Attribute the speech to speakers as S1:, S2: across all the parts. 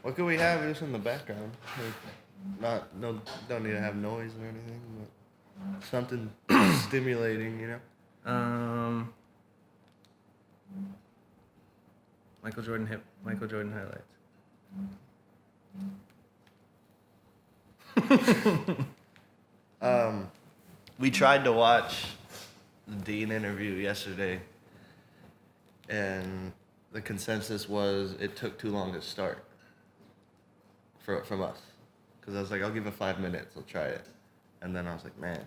S1: What could we have just in the background? Don't need to have noise or anything, but something stimulating, you know?
S2: Michael Jordan highlights.
S1: We tried to watch the Dean interview yesterday, and the consensus was it took too long to start from us. Because I was like, I'll give it 5 minutes, I'll try it. And then I was like, man, it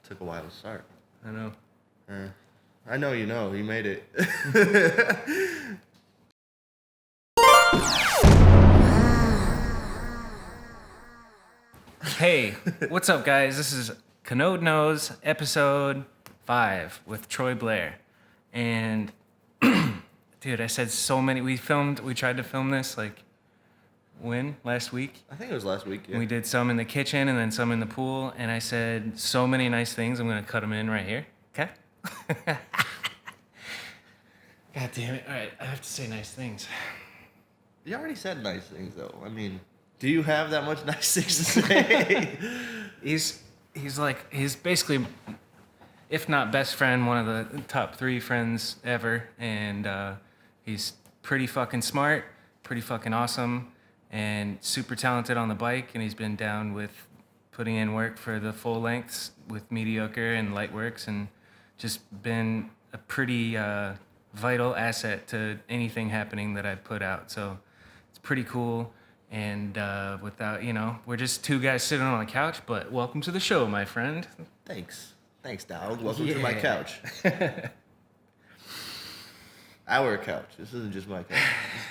S1: took a while to start.
S2: I know.
S1: I know you made it.
S2: Hey, what's up, guys? This is Kanode Knows, episode 5 with Troy Blair. And, dude, I said so many. We tried to film this, last week?
S1: I think it was last week, yeah.
S2: We did some in the kitchen and then some in the pool. And I said so many nice things. I'm going to cut them in right here. Okay? God damn it. All right, I have to say nice things.
S1: You already said nice things, though. I mean, do you have that much nice things to say?
S2: He's basically, if not best friend, one of the top 3 friends ever. And he's pretty fucking smart, pretty fucking awesome, and super talented on the bike. And he's been down with putting in work for the full lengths with Mediocre and Lightworks, and just been a pretty vital asset to anything happening that I've put out. So it's pretty cool. And we're just 2 guys sitting on a couch, but welcome to the show, my friend.
S1: Thanks, dog. Welcome to my couch. Our couch. This isn't just my couch.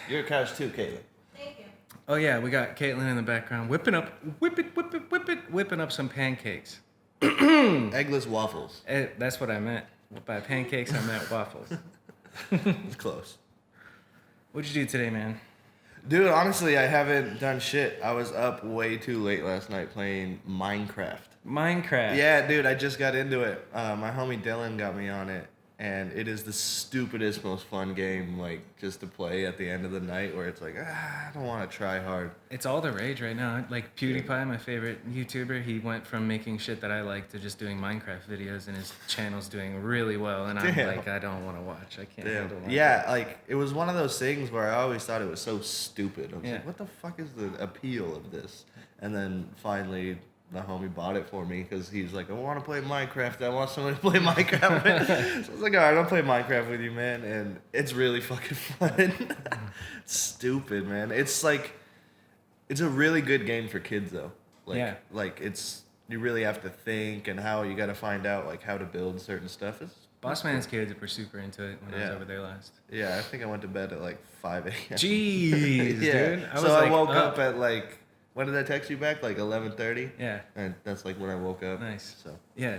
S1: Your couch too, Caitlin.
S3: Thank you.
S2: Oh yeah, we got Caitlin in the background whipping up some pancakes.
S1: Eggless waffles.
S2: That's what I meant. By pancakes, I meant waffles.
S1: It's close.
S2: What'd you do today, man?
S1: Dude, honestly, I haven't done shit. I was up way too late last night playing Minecraft. Yeah, dude, I just got into it. My homie Dylan got me on it, and it is the stupidest, most fun game, just to play at the end of the night, where it's like, I don't want to try hard.
S2: It's all the rage right now. Like PewDiePie, my favorite YouTuber, he went from making shit that I like to just doing Minecraft videos, and his channel's doing really well, and I'm like, I don't want to watch. I can't handle Minecraft.
S1: Yeah, it was one of those things where I always thought it was so stupid. I was like, what the fuck is the appeal of this? And then finally, my homie bought it for me because he's like, I want to play Minecraft. I want someone to play Minecraft with. So I was like, all right, I'll play Minecraft with you, man. And it's really fucking fun. It's stupid, man. It's a really good game for kids, though. You really have to think and how you got to find out, how to build certain stuff.
S2: Boss Man's kids were super into it when I was over there last.
S1: Yeah, I think I went to bed at 5 a.m.
S2: Jeez, dude.
S1: I woke up at when did I text you back? 11:30?
S2: Yeah.
S1: And that's when I woke up.
S2: Nice.
S1: So.
S2: Yeah,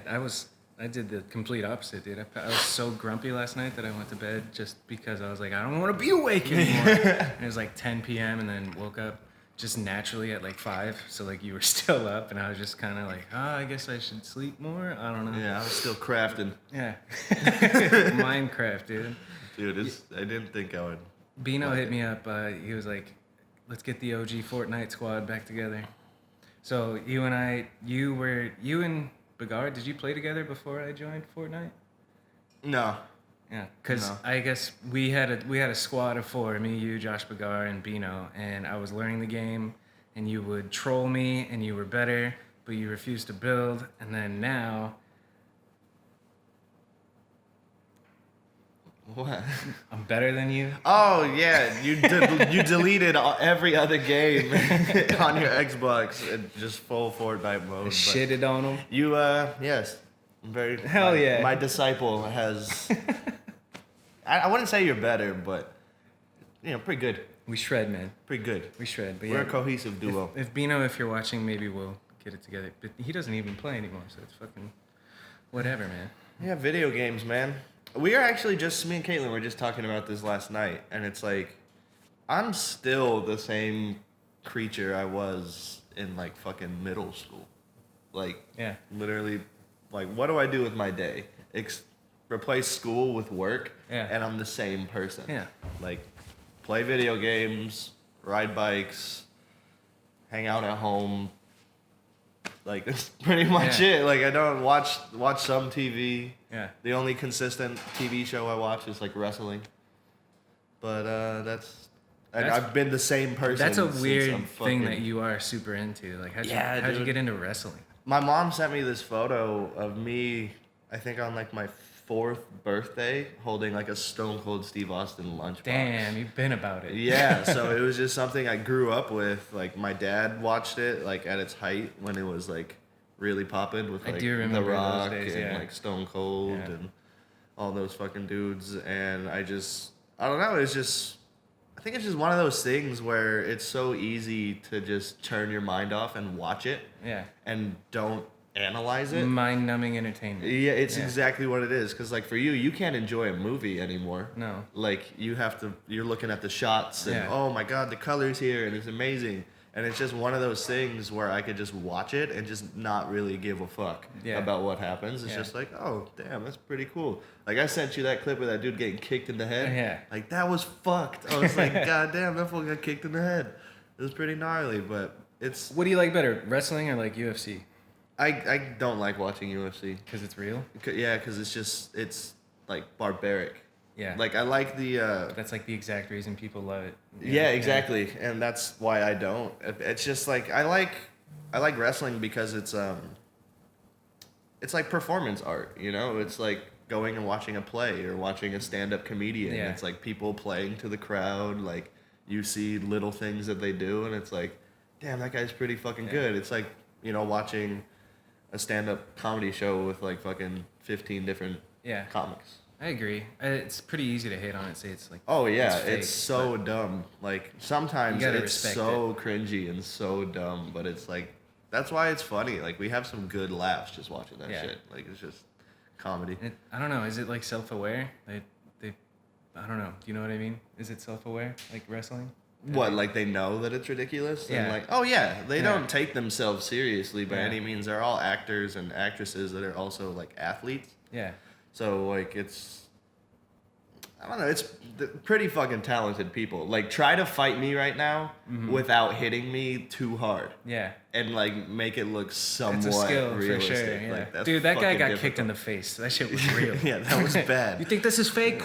S2: I did the complete opposite, dude. I was so grumpy last night that I went to bed just because I was like, I don't want to be awake anymore. And it was 10 p.m. and then woke up just naturally at 5. So you were still up, and I was just kind of I guess I should sleep more. I don't know.
S1: Yeah, I was still crafting.
S2: Yeah. Minecraft, dude.
S1: Dude, I didn't think I would.
S2: Bino hit me up. He was like, let's get the OG Fortnite squad back together. So you and Bagard, did you play together before I joined Fortnite?
S1: No.
S2: Yeah, because I guess we had a squad of 4, me, you, Josh Bagard, and Bino, and I was learning the game, and you would troll me, and you were better, but you refused to build, and then now...
S1: What?
S2: I'm better than you?
S1: Oh, yeah. You deleted every other game on your Xbox and just full Fortnite mode.
S2: Shitted on them?
S1: You, yes. I'm very...
S2: Hell yeah.
S1: My disciple has... I wouldn't say you're better, but, pretty good.
S2: We shred, man.
S1: Pretty good.
S2: We shred. But
S1: We're a cohesive duo.
S2: If Bino, if you're watching, maybe we'll get it together. But he doesn't even play anymore, so it's fucking whatever, man.
S1: Yeah, video games, man. We are actually me and Caitlin were just talking about this last night, and it's I'm still the same creature I was in fucking middle school. Literally, what do I do with my day? Replace school with work, and I'm the same person.
S2: Yeah.
S1: play video games, ride bikes, hang out at home. Like, that's pretty much it. Like, I don't watch some TV.
S2: Yeah.
S1: The only consistent TV show I watch is, like, wrestling. But that's I've been the same person.
S2: That's a
S1: since
S2: weird
S1: I'm
S2: thing that you are super into. Like, how'd you get into wrestling?
S1: My mom sent me this photo of me, I think on, like, my 4th birthday, holding, like, a Stone Cold Steve Austin lunchbox.
S2: Damn, you've been about it.
S1: Yeah, so it was just something I grew up with. Like, my dad watched it, like, at its height when it was, like, really popping with, like, The Rock
S2: those days,
S1: and, like, Stone Cold and all those fucking dudes. And I don't know, I think it's just one of those things where it's so easy to just turn your mind off and watch it.
S2: Yeah.
S1: And don't analyze it.
S2: Mind-numbing entertainment.
S1: Yeah, it's exactly what it is. Because, like, for you can't enjoy a movie anymore.
S2: No.
S1: Like, you're looking at the shots and, oh my God, the colors here, and it's amazing. And it's just one of those things where I could just watch it and just not really give a fuck about what happens. It's just like, oh, damn, that's pretty cool. Like, I sent you that clip of that dude getting kicked in the head.
S2: Yeah.
S1: Like, that was fucked. I was like, God damn, that fool got kicked in the head. It was pretty gnarly, but it's...
S2: What do you like better, wrestling or, like, UFC?
S1: I don't like watching UFC.
S2: Because it's real?
S1: Yeah, because it's, like, barbaric.
S2: Yeah.
S1: Like, I like the...
S2: That's, like, the exact reason people love it.
S1: Yeah, exactly. And that's why I don't. It's just, like, I like wrestling because it's like performance art, you know? It's like going and watching a play or watching a stand-up comedian.
S2: Yeah.
S1: It's like people playing to the crowd. Like, you see little things that they do, and it's like, damn, that guy's pretty fucking good. It's like, you know, watching a stand-up comedy show with, like, fucking 15 different comics.
S2: I agree. It's pretty easy to hate on it. Say it's like,
S1: oh yeah,
S2: it's fake,
S1: it's so dumb. Like, sometimes it's so cringy and so dumb, but it's like, that's why it's funny. Like, we have some good laughs just watching that shit. Like, it's just comedy.
S2: I don't know. Is it like self-aware? They I don't know. Do you know what I mean? Is it self-aware, like wrestling?
S1: What, like they know that it's ridiculous? Yeah. And like, oh yeah, they don't take themselves seriously by any means. They're all actors and actresses that are also, like, athletes.
S2: Yeah.
S1: So, like, I don't know, it's pretty fucking talented people. Like, try to fight me right now without hitting me too hard.
S2: Yeah.
S1: And, like, make it look somewhat
S2: it's a skill,
S1: realistic.
S2: For sure, yeah.
S1: Like, that's
S2: dude, that guy got
S1: difficult.
S2: kicked in the face. That shit was real.
S1: Yeah, that was bad.
S2: You think this is fake?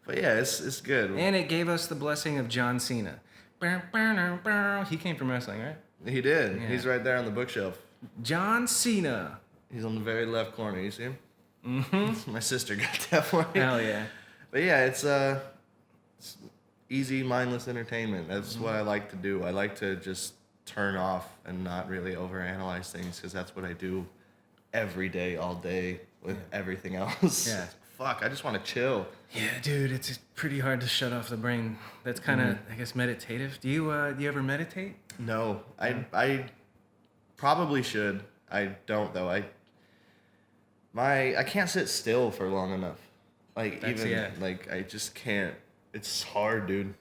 S1: But yeah, it's good.
S2: And it gave us the blessing of John Cena. He came from wrestling, right?
S1: He did.
S2: Yeah.
S1: He's right there on the bookshelf.
S2: John Cena.
S1: He's on the very left corner. You see him?
S2: Mm-hmm.
S1: My sister got that for me.
S2: Hell yeah.
S1: But yeah, it's easy, mindless entertainment. That's what I like to do. I like to just turn off and not really overanalyze things, because that's what I do every day, all day, with everything else.
S2: Yeah.
S1: Fuck, I just want to chill.
S2: Yeah, dude, it's pretty hard to shut off the brain. That's kind of, I guess, meditative. Do you ever meditate?
S1: No, I probably should. I don't though. I can't sit still for long enough. Like, like, I just can't. It's hard, dude.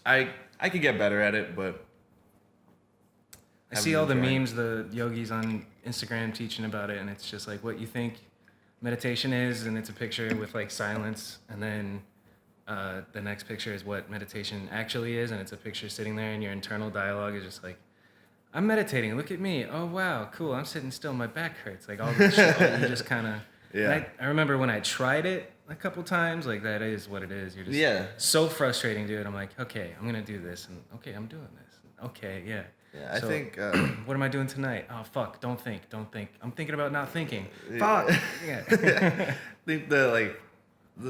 S1: I could get better at it, but
S2: I see all the memes, the yogis on Instagram teaching about it, and it's just like what you think meditation is, and it's a picture with, like, silence, and then the next picture is what meditation actually is, and it's a picture sitting there, and your internal dialogue is just like, I'm meditating, look at me, oh wow, cool, I'm sitting still, my back hurts, like all this shit, you just kind of, I remember when I tried it a couple times, like, that is what it is, you're just so frustrating, dude. I'm like, okay, I'm gonna do this, and okay, I'm doing this, okay, yeah.
S1: Yeah, so, I think...
S2: what am I doing tonight? Oh, fuck, don't think. I'm thinking about not thinking. Fuck! Yeah.
S1: I think the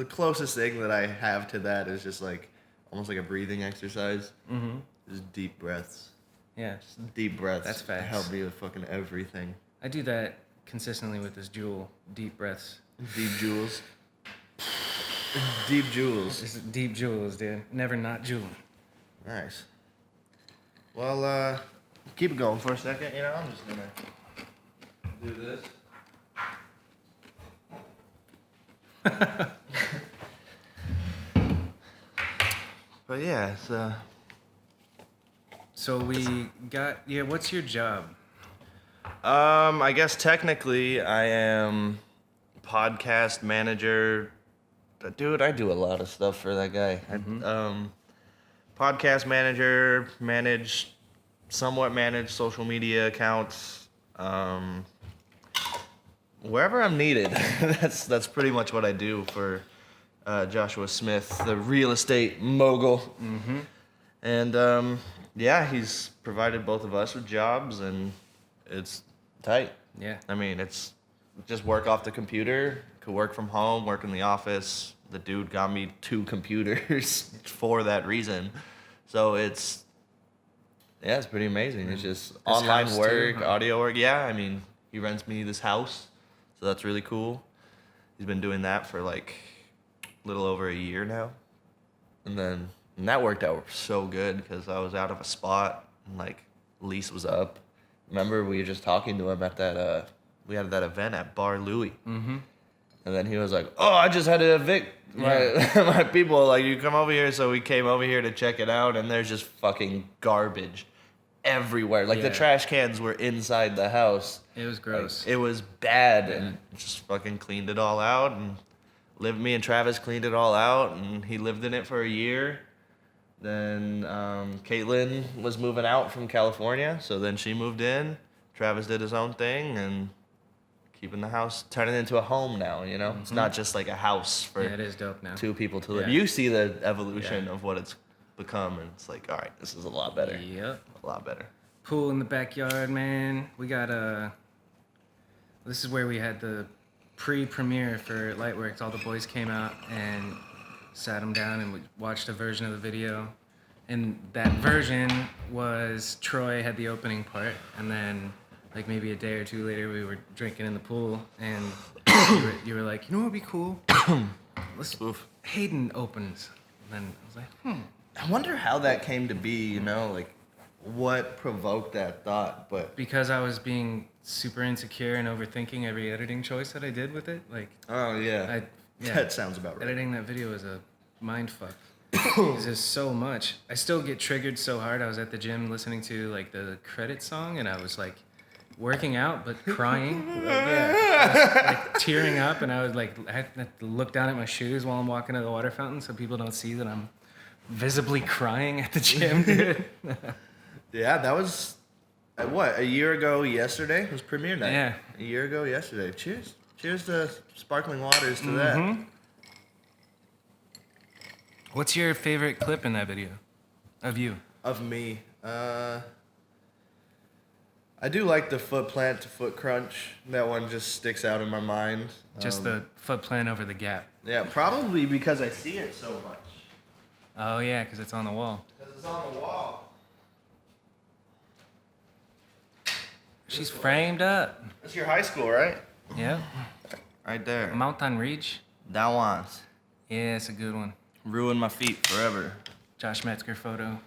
S1: closest thing that I have to that is just, like, almost like a breathing exercise. Mm-hmm. Just deep breaths.
S2: Yeah.
S1: Just deep breaths.
S2: That's facts.
S1: Help me with fucking everything.
S2: I do that consistently with this Juul, deep breaths.
S1: Deep Juuls. Deep Juuls.
S2: It's deep Juuls, dude. Never not Juul.
S1: Nice. Well, keep it going for a second, you know? I'm just gonna do this. But yeah,
S2: so we got, what's your job?
S1: I guess technically I am podcast manager, Dude, I do a lot of stuff for that guy. Podcast manager, somewhat manage social media accounts. Wherever I'm needed. That's pretty much what I do for Joshua Smith, the real estate mogul.
S2: Mm-hmm.
S1: And yeah, he's provided both of us with jobs, and it's tight.
S2: Yeah.
S1: I mean, it's just work off the computer, could work from home, work in the office. The dude got me 2 computers for that reason. So it's pretty amazing. It's just online work, audio work. Yeah, I mean, he rents me this house, so that's really cool. He's been doing that for like a little over a year now. And that worked out so good because I was out of a spot and like lease was up. Remember we were just talking to him at that we had that event at Bar Louie.
S2: Mm-hmm.
S1: And then he was like, "Oh, I just had to evict my people. Like, you come over here." So we came over here to check it out, and there's just fucking garbage everywhere. Like, the trash cans were inside the house.
S2: It was gross.
S1: Like, it was bad, and just fucking cleaned it all out. And me and Travis cleaned it all out, and he lived in it for a year. Then Caitlin was moving out from California, so then she moved in. Travis did his own thing, and keeping the house, turning it into a home now, you know? Mm-hmm. It's not just like a house for
S2: it is dope now.
S1: 2 people to live. You see the evolution of what it's become, and it's like, all right, this is a lot better.
S2: Yep.
S1: A lot better.
S2: Pool in the backyard, man. We got this is where we had the pre-premiere for Lightworks. All the boys came out and sat them down and we watched a version of the video. And that version was Troy had the opening part, and then like maybe a day or 2 later, we were drinking in the pool, and you were like, you know what would be cool? Hayden opens. And then I was like,
S1: I wonder how that came to be, you know, like what provoked that thought, but...
S2: Because I was being super insecure and overthinking every editing choice that I did with it. Like,
S1: oh, yeah. That sounds about right.
S2: Editing that video was a mind fuck. Because there's so much. I still get triggered so hard. I was at the gym listening to like the credit song, and I was like, working out but crying. I was, like tearing up, and I was like, I had to look down at my shoes while I'm walking to the water fountain so people don't see that I'm visibly crying at the gym, dude.
S1: Yeah, that was a year ago yesterday? It was premiere night.
S2: Yeah.
S1: A year ago yesterday. Cheers to sparkling waters to that.
S2: What's your favorite clip in that video of you?
S1: Of me. I do like the foot plant to foot crunch. That one just sticks out in my mind.
S2: Just the foot plant over the gap.
S1: Yeah, probably because I see it so much.
S2: Oh, yeah, because it's on the wall.
S1: Because it's on the wall.
S2: She's framed up.
S1: That's your high school, right?
S2: Yeah.
S1: Right there.
S2: Mountain Ridge.
S1: That one's.
S2: Yeah, it's a good one.
S1: Ruined my feet forever.
S2: Josh Metzger photo.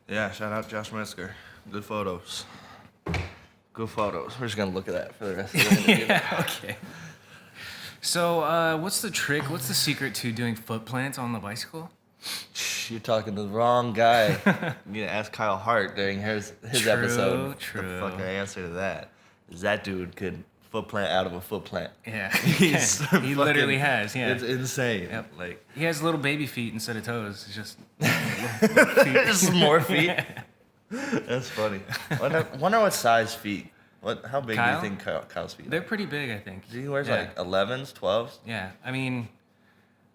S1: Yeah, shout out Josh Metzger. Good photos. Good photos. We're just going to look at that for the rest of the interview.
S2: Yeah, okay. So, what's the trick? What's the secret to doing foot plants on the bicycle?
S1: You're talking to the wrong guy. You need to ask Kyle Hart during his episode.
S2: True.
S1: The fucking answer to that is that dude could foot plant out of a foot plant.
S2: Yeah, he literally has. Yeah,
S1: it's insane.
S2: Yep.
S1: Like
S2: he has little baby feet instead of toes. It's just
S1: just more feet. That's funny. Wonder what size feet. How big
S2: Kyle?
S1: do you think Kyle's feet are?
S2: They're pretty big, I think.
S1: He wears like 11s, 12s.
S2: Yeah, I mean,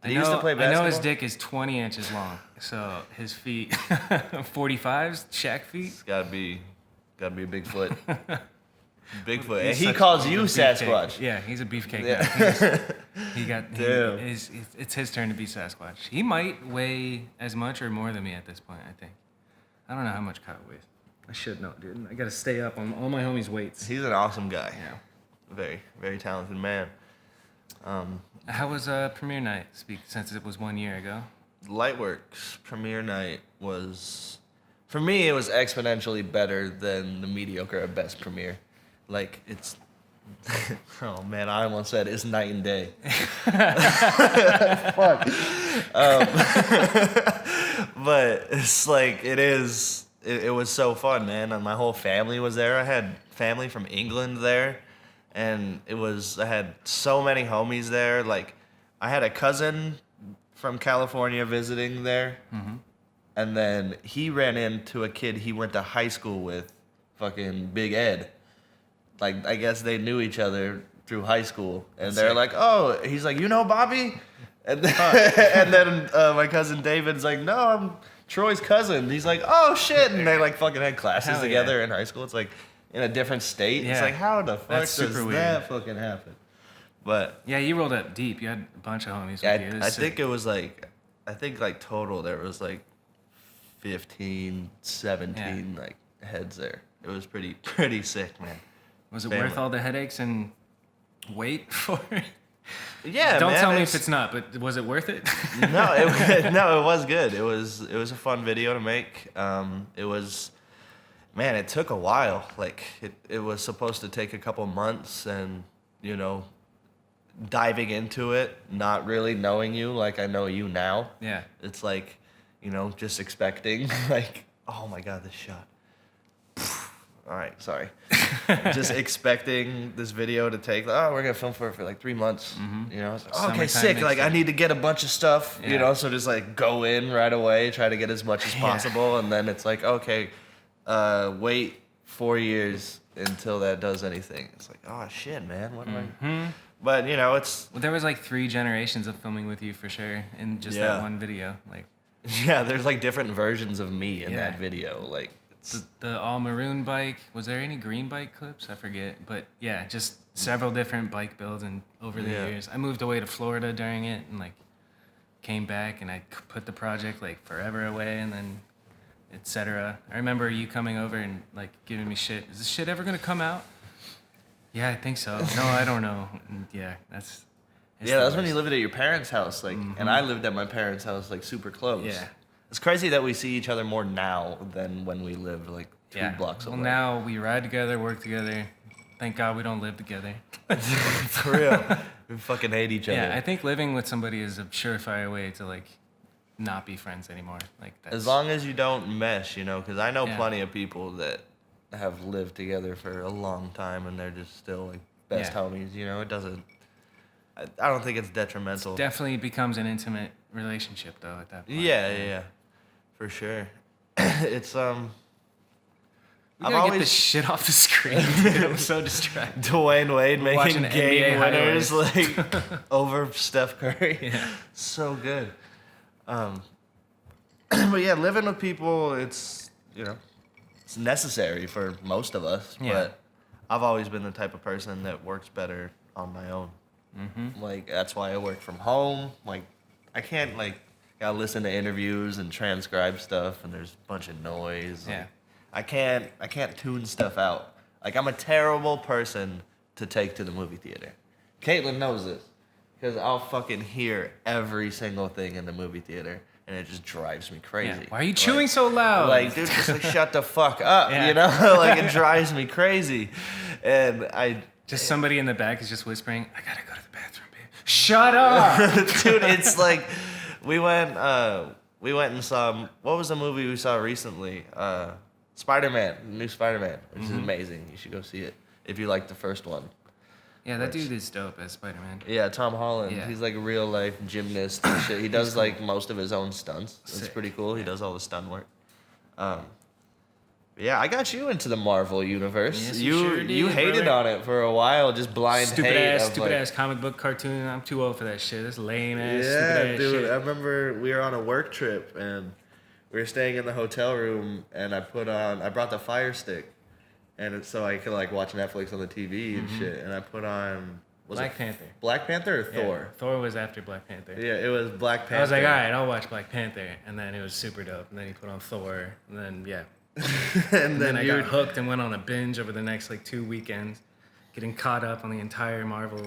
S1: Did he used to play
S2: I
S1: basketball?
S2: know his dick is 20 inches long, so his feet, 45s, Shaq feet.
S1: It's gotta be a Bigfoot. Bigfoot. And
S2: He's
S1: he
S2: such-
S1: calls
S2: he's
S1: you
S2: a beefcake.
S1: Sasquatch.
S2: Yeah, he's a beefcake.
S1: Yeah.
S2: Damn. It's his turn to be Sasquatch. He might weigh as much or more than me at this point, I think. I don't know how much Kyle weighs. I should know, dude. I gotta stay up on all my homies' weights.
S1: He's an awesome guy.
S2: Yeah.
S1: Very, very talented man.
S2: How was premiere night? Since it was 1 year ago.
S1: Lightworks premiere night was, for me, it was exponentially better than the Mediocre at best premiere. Like, it's, oh man, I almost said it's night and day. Fuck. But it's like, it was so fun, man. And my whole family was there. I had family from England there. And I had so many homies there. Like, I had a cousin from California visiting there.
S2: Mm-hmm.
S1: And then he ran into a kid he went to high school with, fucking Big Ed. Like, I guess they knew each other through high school. And they're like, oh, he's like, you know Bobby? And then, and then my cousin David's like, no, I'm Troy's cousin. He's like, oh, shit. And they, like, fucking had classes together in high school. It's like in a different state. Yeah. It's like, how the fuck does that fucking happen? But
S2: yeah, you rolled up deep. You had a bunch of homies with you.
S1: I think it was like, total there was like 15, 17 like heads there. It was pretty sick, man. Was it
S2: worth all the headaches and wait for it?
S1: Yeah,
S2: Don't tell me if it's not, but was it worth it?
S1: No, it was good. It was a fun video to make. It took a while. Like it was supposed to take a couple months, and diving into it, not really knowing you like I know you now.
S2: Yeah.
S1: It's like, just expecting like, oh my God, this shot. All right, sorry. Just expecting this video to take, we're going to film for like 3 months. Mm-hmm. It's like, okay, sick. Like, I need to get a bunch of stuff, so just like go in right away, try to get as much as possible. And then it's like, okay, wait 4 years until that does anything. It's like, oh, shit, man. What am I? But, it's...
S2: Well, there was like 3 generations of filming with you for sure in just that one video. Like,
S1: yeah, there's like different versions of me in that video. Like,
S2: the all maroon bike. Was there any green bike clips? I forget. But yeah, just several different bike builds and over the years. I moved away to Florida during it and like came back and I put the project like forever away and then etc. I remember you coming over and like giving me shit. Is this shit ever gonna come out? Yeah, I think so. No, I don't know. And that's
S1: when you lived at your parents' house, like, and I lived at my parents' house, like, super close.
S2: Yeah,
S1: it's crazy that we see each other more now than when we lived like 2 blocks away.
S2: Well, now we ride together, work together. Thank God we don't live together.
S1: For real, we fucking hate each other.
S2: Yeah, I think living with somebody is a surefire way to like not be friends anymore. Like
S1: as long as you don't mesh, because I know plenty of people that have lived together for a long time and they're just still like best homies. It doesn't. I don't think it's detrimental.
S2: It definitely becomes an intimate relationship though at that point.
S1: Yeah, for sure. It's
S2: We gotta get this shit off the screen. Dude. I'm so distracted.
S1: Dwayne Wade making game winners like over Steph Curry.
S2: Yeah,
S1: so good. But yeah, living with people, it's it's necessary for most of us. Yeah. But I've always been the type of person that works better on my own. Mm-hmm. Like that's why I work from home. Like I can't gotta listen to interviews and transcribe stuff, and there's a bunch of noise.
S2: Yeah.
S1: I can't tune stuff out. Like I'm a terrible person to take to the movie theater. Caitlin knows this because I'll fucking hear every single thing in the movie theater, and it just drives me crazy.
S2: Yeah. Why are you chewing so loud?
S1: Like, dude, just shut the fuck up. Like it drives me crazy, and
S2: just somebody in the back is just whispering, I gotta go to the bathroom, babe. Shut up!
S1: Dude, it's like, we went and saw, what was the movie we saw recently? Spider-Man, the new Spider-Man, which is amazing. You should go see it if you like the first one.
S2: Yeah, that dude is dope as Spider-Man.
S1: Yeah, Tom Holland. Yeah. He's like a real life gymnast and shit. He does like most of his own stunts. It's pretty cool. He does all the stunt work. Yeah, I got you into the Marvel universe.
S2: Yes,
S1: you hated on it for a while, just blind hate.
S2: Stupid ass comic book cartoon. I'm too old for that shit. That's lame ass.
S1: Yeah,
S2: stupid ass
S1: dude.
S2: shit.
S1: I remember we were on a work trip and we were staying in the hotel room, and I brought the Fire Stick, and so I could like watch Netflix on the TV and shit. And I put on
S2: Black Panther.
S1: Black Panther or Thor?
S2: Thor was after Black Panther.
S1: Yeah, it was Black Panther.
S2: I was like, all right, I'll watch Black Panther, and then it was super dope. And then he put on Thor, and then and then I got hooked and went on a binge over the next like 2 weekends, getting caught up on the entire Marvel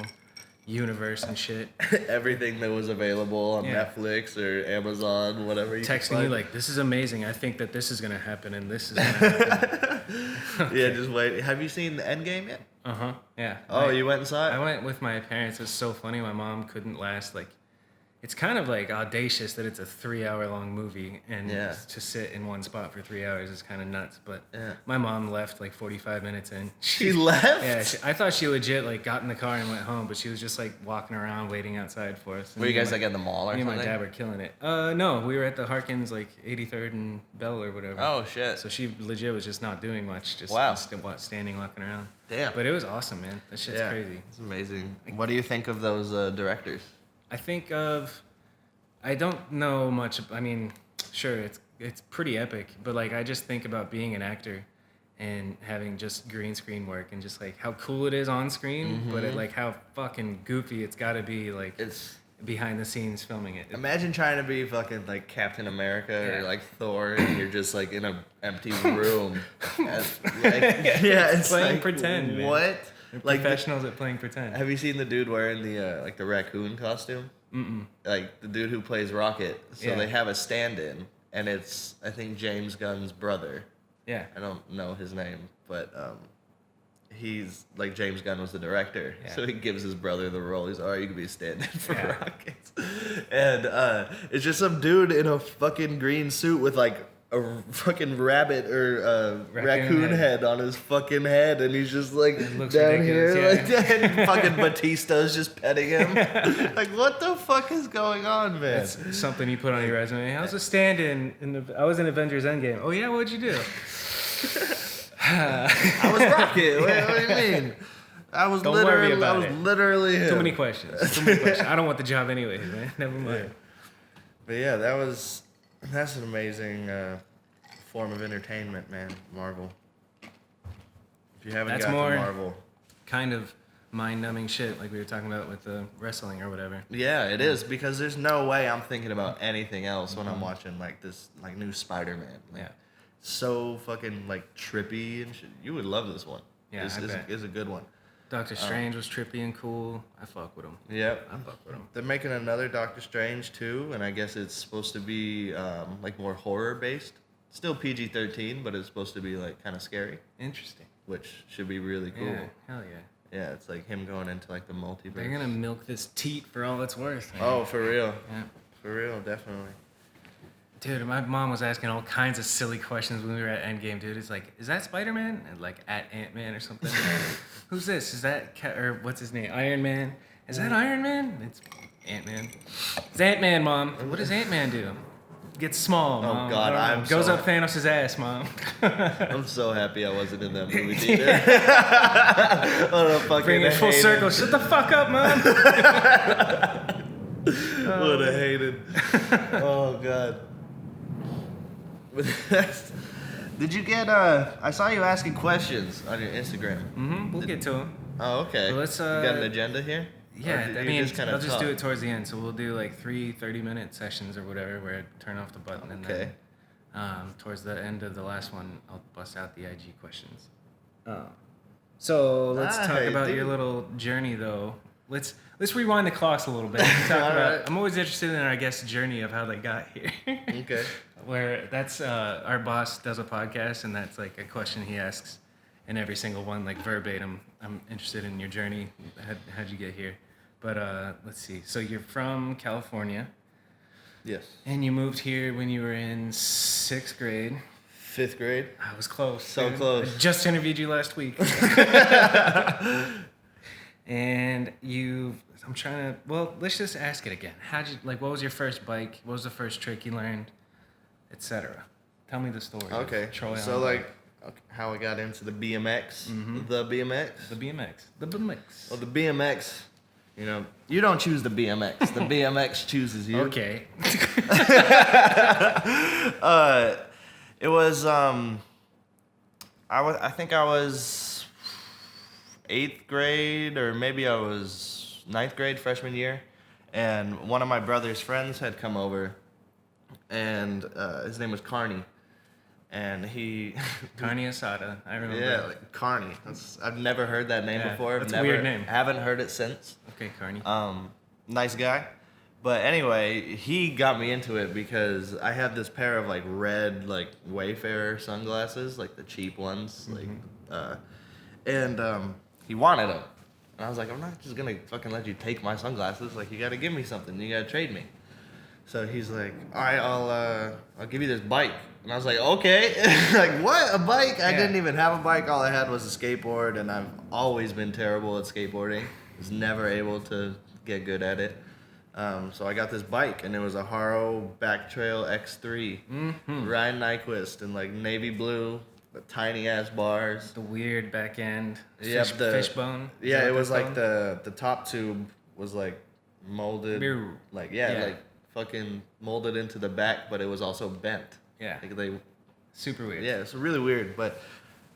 S2: universe and shit.
S1: Everything that was available on Netflix or Amazon, whatever you
S2: texting you like, this is amazing. I think that this is gonna happen and this is gonna happen.
S1: Okay. Yeah, just wait. Have you seen the Endgame yet?
S2: Yeah.
S1: Oh, you went and saw it?
S2: I went with my parents. It's so funny. My mom couldn't last. Like, it's kind of like audacious that it's a 3-hour-long movie and
S1: Yeah.
S2: to sit in one spot for 3 hours is kind of nuts. But
S1: Yeah.
S2: my mom left like 45 minutes in.
S1: She left?
S2: Yeah, I thought she legit like got in the car and went home, but she was just like walking around waiting outside for us. And
S1: Were you guys like at the mall or
S2: me
S1: something?
S2: and my dad were killing it. No, we were at the Harkins like 83rd and Bell or whatever.
S1: Oh shit.
S2: So she legit was just not doing much, just
S1: Wow.
S2: standing, walking around.
S1: Damn.
S2: But it was awesome, man. That shit's crazy.
S1: It's amazing. What do you think of those directors?
S2: I don't know much. I mean, sure, it's pretty epic, but like I just think about being an actor and having just green screen work and just like how cool it is on screen, but like how fucking goofy it's got to be like
S1: It's
S2: behind the scenes filming it.
S1: imagine trying to be fucking like Captain America or like Thor, and you're just like in an empty room. It's
S2: playing
S1: like,
S2: pretend. Man.
S1: What?
S2: They're
S1: Like
S2: professionals at playing pretend.
S1: have you seen the dude wearing the like the raccoon costume? Like the dude who plays Rocket. So they have a stand-in, and it's I think James Gunn's brother.
S2: Yeah.
S1: I don't know his name, but he's like James Gunn was the director, so he gives his brother the role. He's all right, you can be a stand-in for Rockets, and it's just some dude in a fucking green suit with like a fucking rabbit or raccoon head on his fucking head, and he's just like down here like that, and fucking Batista's just petting him. Like, what the fuck is going on, man?
S2: That's something you put on your resume. I was a stand-in I was in Avengers Endgame. Oh yeah, what'd you do?
S1: I was Rocket. What do you mean? I was
S2: Don't worry about it.
S1: literally him.
S2: Too many questions. I don't want the job anyways, man. Never mind.
S1: But yeah, that's an amazing form of entertainment, man. Marvel. If you haven't
S2: That's
S1: got
S2: more
S1: the Marvel,
S2: kind of mind-numbing shit like we were talking about with the wrestling or whatever.
S1: yeah, it is, because there's no way I'm thinking about anything else when I'm watching like this like new Spider-Man. Like,
S2: Yeah.
S1: so fucking like trippy and shit. You would love this one.
S2: Yeah,
S1: This
S2: I bet.
S1: is a good one.
S2: Doctor Strange was trippy and cool. I fuck with him.
S1: Yep.
S2: I fuck with him.
S1: They're making another Doctor Strange too, and I guess it's supposed to be like more horror based. Still PG-13, but it's supposed to be like kind of scary,
S2: Interesting.
S1: which should be really cool.
S2: Yeah, hell yeah.
S1: Yeah, it's like him going into like the multiverse.
S2: They're gonna milk this teat for all it's worth. Man.
S1: Oh, for real.
S2: Yeah.
S1: For real, definitely.
S2: Dude, my mom was asking all kinds of silly questions when we were at Endgame, dude. It's like, is that Spider-Man? And like at Ant-Man or something. Who's this? Is that or what's his name? Iron Man? Is that Iron Man? It's Ant-Man. It's Ant-Man, Mom. What does Ant-Man do? Gets small, Mom.
S1: Oh God, I'm
S2: goes
S1: so
S2: up Thanos' ass, Mom.
S1: I'm so happy I wasn't in that movie theater. What a fucking
S2: Bring it full
S1: hated.
S2: circle. Shut the fuck up, Mom.
S1: Would have hated. Oh God. Did you get I saw you asking questions on your Instagram.
S2: We'll get to him.
S1: Oh, okay.
S2: So let's,
S1: you got an agenda here?
S2: Yeah,
S1: Or
S2: I
S1: you
S2: mean,
S1: kinda
S2: I'll just
S1: talk?
S2: do it towards the end. So we'll do like 3 30-minute sessions or whatever where I turn off the button. And
S1: Okay.
S2: then towards the end of the last one, I'll bust out the IG questions. So let's talk
S1: Hey,
S2: about
S1: dude.
S2: your little journey, though. Let's rewind the clocks a little bit. Talk about,
S1: Alright.
S2: I'm always interested in our guest's journey of how they got here.
S1: Okay.
S2: Where that's our boss does a podcast, and that's like a question he asks in every single one, like verbatim. I'm interested in your journey. How'd you get here? But let's see. So you're from California,
S1: Yes.
S2: and you moved here when you were in 6th grade.
S1: 5th grade.
S2: I was close.
S1: So
S2: dude.
S1: close.
S2: I just interviewed you last week. And I'm trying to, well, let's just ask it again. What was your first bike? What was the first trick you learned? Etc. Tell me the story. of
S1: Okay.
S2: Troy
S1: So
S2: on
S1: like how I got into the BMX. The BMX.
S2: the BMX. The BMX.
S1: Well, the BMX, you don't choose the BMX. The BMX chooses you.
S2: Okay.
S1: It was I think I was 8th grade, or maybe I was 9th grade, freshman year, and one of my brother's friends had come over, and his name was Carney, and he
S2: Carney Asada. I remember.
S1: yeah, like Carney. I've never heard that name
S2: Yeah,
S1: before.
S2: that's a weird name.
S1: Haven't heard it since.
S2: Okay, Carney.
S1: Nice guy. But anyway, he got me into it because I had this pair of like red like Wayfarer sunglasses, like the cheap ones, and he wanted them. And I was like, I'm not just gonna fucking let you take my sunglasses. Like, you gotta give me something. You gotta trade me. So he's like, all right, I'll give you this bike. And I was like, okay. Like, what? A bike? I didn't even have a bike. All I had was a skateboard, and I've always been terrible at skateboarding. Was never able to get good at it. So I got this bike, and it was a Haro Back Trail X3.
S2: Mm-hmm.
S1: Ryan Nyquist in like navy blue, the tiny ass bars.
S2: The weird back end.
S1: Fishbone. Yeah, it was like the top tube was like molded. Like like fucking molded into the back, but it was also bent.
S2: Yeah.
S1: Like they.
S2: Super weird.
S1: Yeah, it's really weird, but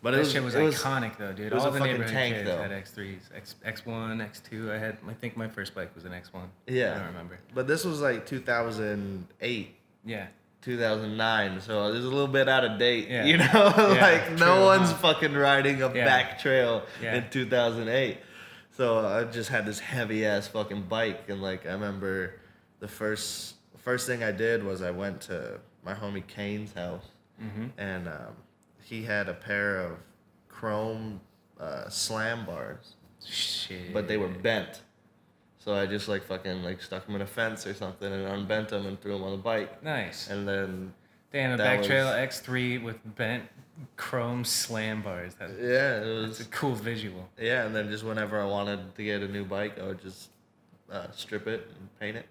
S2: that shit was iconic though, dude.
S1: It was
S2: all
S1: a
S2: the
S1: fucking
S2: neighborhood
S1: tank,
S2: kids
S1: though.
S2: had X3s, X1, X2. I think my first bike was an X1.
S1: Yeah.
S2: I don't remember.
S1: But this was like 2008.
S2: Yeah.
S1: 2009, so it was a little bit out of date,
S2: Yeah.
S1: you know?
S2: Yeah,
S1: like, no one's fucking riding a back trail
S2: Yeah.
S1: in 2008. So I just had this heavy-ass fucking bike, and, like, I remember the first thing I did was I went to my homie Kane's house, and he had a pair of chrome slam bars.
S2: Shit.
S1: But they were bent. So I just like fucking like stuck them in a fence or something and unbent them and threw them on the bike.
S2: Nice.
S1: And then
S2: Damn, a back trail X3 with bent chrome slam bars. It's a cool visual.
S1: Yeah, and then just whenever I wanted to get a new bike, I would just strip it and paint it.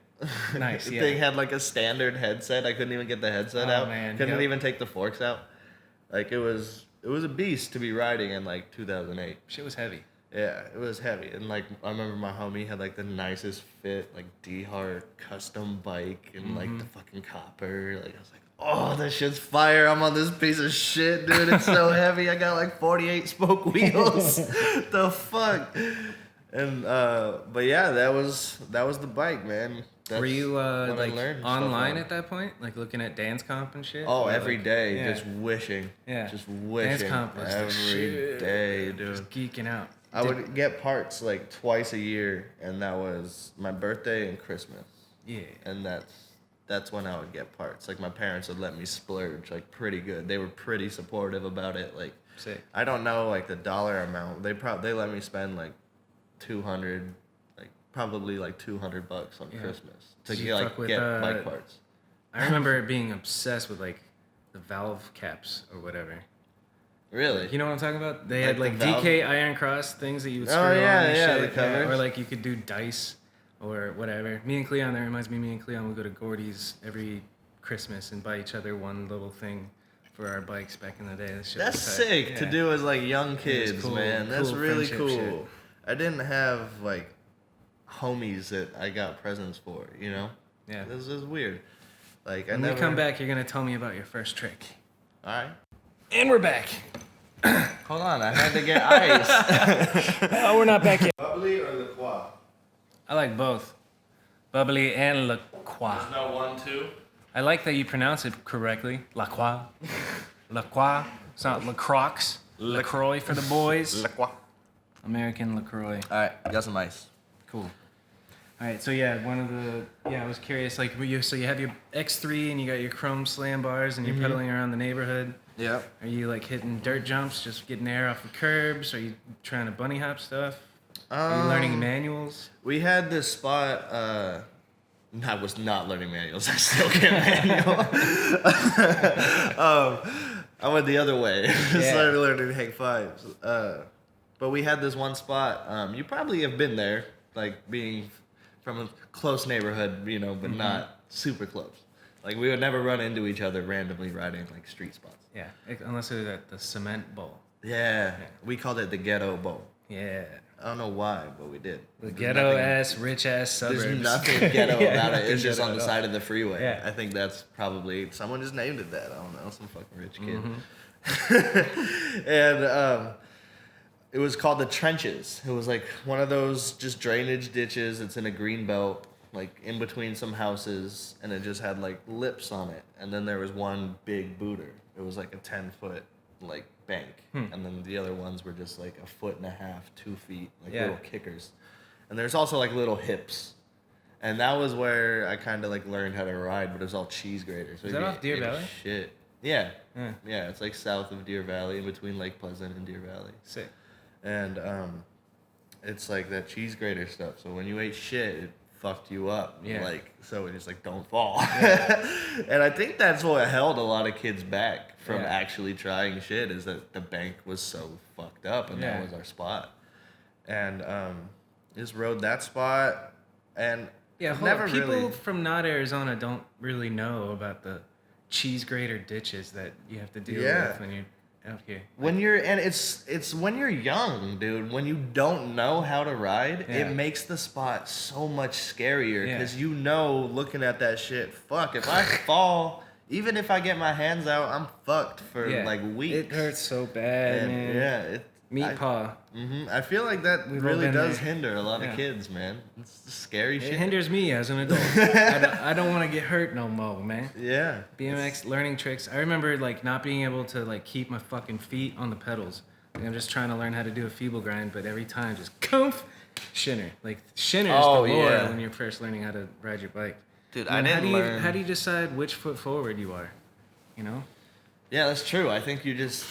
S2: Nice.
S1: The
S2: Yeah.
S1: thing had like a standard headset. I couldn't even get the headset out.
S2: Man.
S1: Couldn't even take the forks out. Like it was a beast to be riding in like 2008.
S2: Shit was heavy.
S1: Yeah, it was heavy. And like I remember my homie had like the nicest fit, like D-Hart custom bike and like the fucking copper. Like I was like, oh, that shit's fire. I'm on this piece of shit, dude. It's so heavy. I got like 48 spoke wheels. The fuck? And but yeah, that was the bike, man.
S2: Were you
S1: what I
S2: like
S1: learned
S2: online at that point, like looking at dance comp and shit?
S1: Oh,
S2: Or,
S1: every
S2: like,
S1: day,
S2: yeah.
S1: just wishing.
S2: Yeah.
S1: Just wishing.
S2: Dance comp was the
S1: every
S2: shit.
S1: day, dude.
S2: Just geeking out.
S1: I would get parts like twice a year, and that was my birthday and Christmas.
S2: Yeah.
S1: And that's when I would get parts. Like my parents would let me splurge like pretty good. They were pretty supportive about it. Like
S2: Sick.
S1: I don't know like the dollar amount. They let me spend like $200, like probably like $200 on Christmas to
S2: Did you
S1: get
S2: fuck with,
S1: get bike parts.
S2: I remember being obsessed with like the valve caps or whatever.
S1: Really?
S2: You know what I'm talking about? They
S1: Like
S2: had like
S1: the valve-
S2: DK Iron Cross things that you would screw
S1: Oh,
S2: on
S1: yeah,
S2: and
S1: yeah,
S2: shit.
S1: the covers.
S2: Or like you could do dice or whatever. Me and Cleon, that reminds me, me and Cleon would go to Gordy's every Christmas and buy each other one little thing for our bikes back in the day. That shit
S1: That's
S2: was tight.
S1: sick to
S2: Yeah.
S1: do as like young kids,
S2: cool,
S1: man. That's
S2: cool
S1: really
S2: friendship
S1: cool.
S2: shit.
S1: I didn't have like homies that I got presents for, you know?
S2: Yeah.
S1: This is weird. Like
S2: When we come back, you're going to tell me about your first trick.
S1: All right.
S2: And we're back.
S1: Hold on, I had to get ice.
S2: Oh, we're not back yet.
S1: Bubbly or La Croix?
S2: I like both. Bubbly and La Croix.
S1: There's no 1-2.
S2: I like that you pronounce it correctly. La Croix. La Croix. It's not LaCroix. LaCroix for the boys.
S1: La Croix.
S2: American LaCroix.
S1: All right, got some ice.
S2: Cool. All right, so yeah, I was curious, like, so you have your X3 and you got your chrome slam bars and you're pedaling around the neighborhood.
S1: Yep.
S2: Are you like hitting dirt jumps, just getting air off the curbs? Are you trying to bunny hop stuff? Are you learning manuals?
S1: We had this spot. I was not learning manuals. I still can't manual. I went the other way. Started learning hang fives. But we had this one spot. You probably have been there, like being from a close neighborhood, you know, but not super close. Like we would never run into each other randomly riding like street spots.
S2: Yeah, unless it was at the cement bowl.
S1: Yeah, we called it the ghetto bowl.
S2: Yeah.
S1: I don't know why, but we did.
S2: The ghetto ass, rich ass suburbs.
S1: There's nothing ghetto about it. It's
S2: nothing
S1: just on
S2: ghetto
S1: the
S2: at
S1: side of the freeway.
S2: Yeah.
S1: I think that's probably someone just named it that. I don't know, some fucking rich kid. And it was called the Trenches. It was like one of those just drainage ditches. It's in a green belt, like in between some houses, and it just had like lips on it. And then there was one big booter. It was like a 10-foot like bank, and then the other ones were just like 1.5 feet, 2 feet, like little kickers. And there's also like little hips, and that was where I kind of like learnned how to ride. But it was all cheese grater. So
S2: Is that off Deer Valley?
S1: Shit. Yeah. Yeah. It's like south of Deer Valley, in between Lake Pleasant and Deer Valley.
S2: Sick.
S1: And it's like that cheese grater stuff. So when you ate shit, it fucked you up.
S2: Yeah.
S1: Like, so it's like, don't fall. Yeah. And I think that's what held a lot of kids back from actually trying shit, is that the bank was so fucked up, and that was our spot. And just rode that spot, and
S2: people from not Arizona don't really know about the cheese grater ditches that you have to deal with when you're out here.
S1: It's when you're young, dude. When you don't know how to ride, it makes the spot so much scarier, because looking at that shit, fuck, if I fall, even if I get my hands out, I'm fucked for like weeks.
S2: It hurts so bad, man.
S1: Yeah,
S2: meat paw.
S1: I feel like that really does hinder a lot of kids, man. It's scary shit.
S2: It hinders me as an adult. I don't want to get hurt no more, man.
S1: Yeah.
S2: BMX learning tricks. I remember like not being able to like keep my fucking feet on the pedals. Like, I'm just trying to learn how to do a feeble grind, but every time just shinner. Like shinner is the lore when you're first learning how to ride your bike.
S1: Dude, I didn't learn.
S2: How do you decide which foot forward you are? You know?
S1: Yeah, that's true. I think you just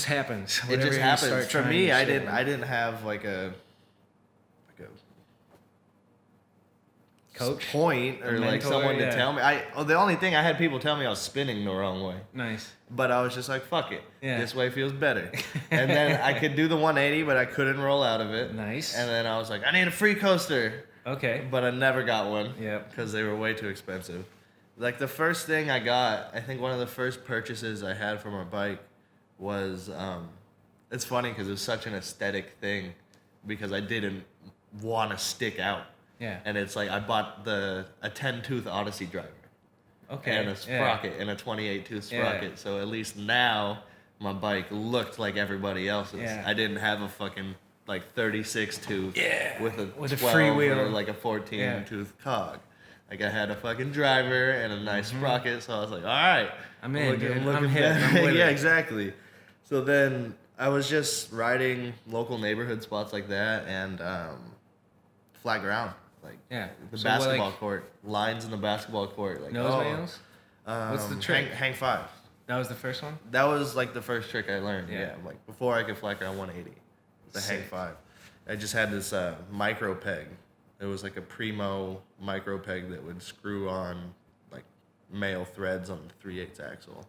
S2: happens.
S1: It just happens. For me, I didn't have like a
S2: coach
S1: point or like someone to tell me. The only thing I had people tell me I was spinning the wrong way.
S2: Nice.
S1: But I was just like, fuck it. Yeah. This way feels better. And then I could do the 180, but I couldn't roll out of it.
S2: Nice.
S1: And then I was like, I need a free coaster.
S2: Okay.
S1: But I never got one.
S2: Yep.
S1: Because they were way too expensive. Like the first thing I got, I think one of the first purchases I had for my bike was, it's funny because it was such an aesthetic thing, because I didn't want to stick out.
S2: Yeah.
S1: And it's like I bought a 10-tooth Odyssey driver.
S2: Okay.
S1: And a sprocket and a 28-tooth sprocket. Yeah. So at least now my bike looked like everybody else's. Yeah. I didn't have a fucking like 36 tooth with a 12
S2: free wheel
S1: or like a 14-tooth cog. Like I had a fucking driver and a nice sprocket, so I was like, all right.
S2: I'm in, dude. I'm hip.
S1: Yeah, exactly. So then I was just riding local neighborhood spots like that, and flat ground. Like the basketball court. Lines in the basketball court. Like
S2: nose manuals? What's the trick?
S1: Hang five.
S2: That was the first one?
S1: That was like the first trick I learned. Yeah. Like before I could flat ground 180. The hang five. I just had this micro peg. It was like a Primo micro peg that would screw on like male threads on the 3/8 axle.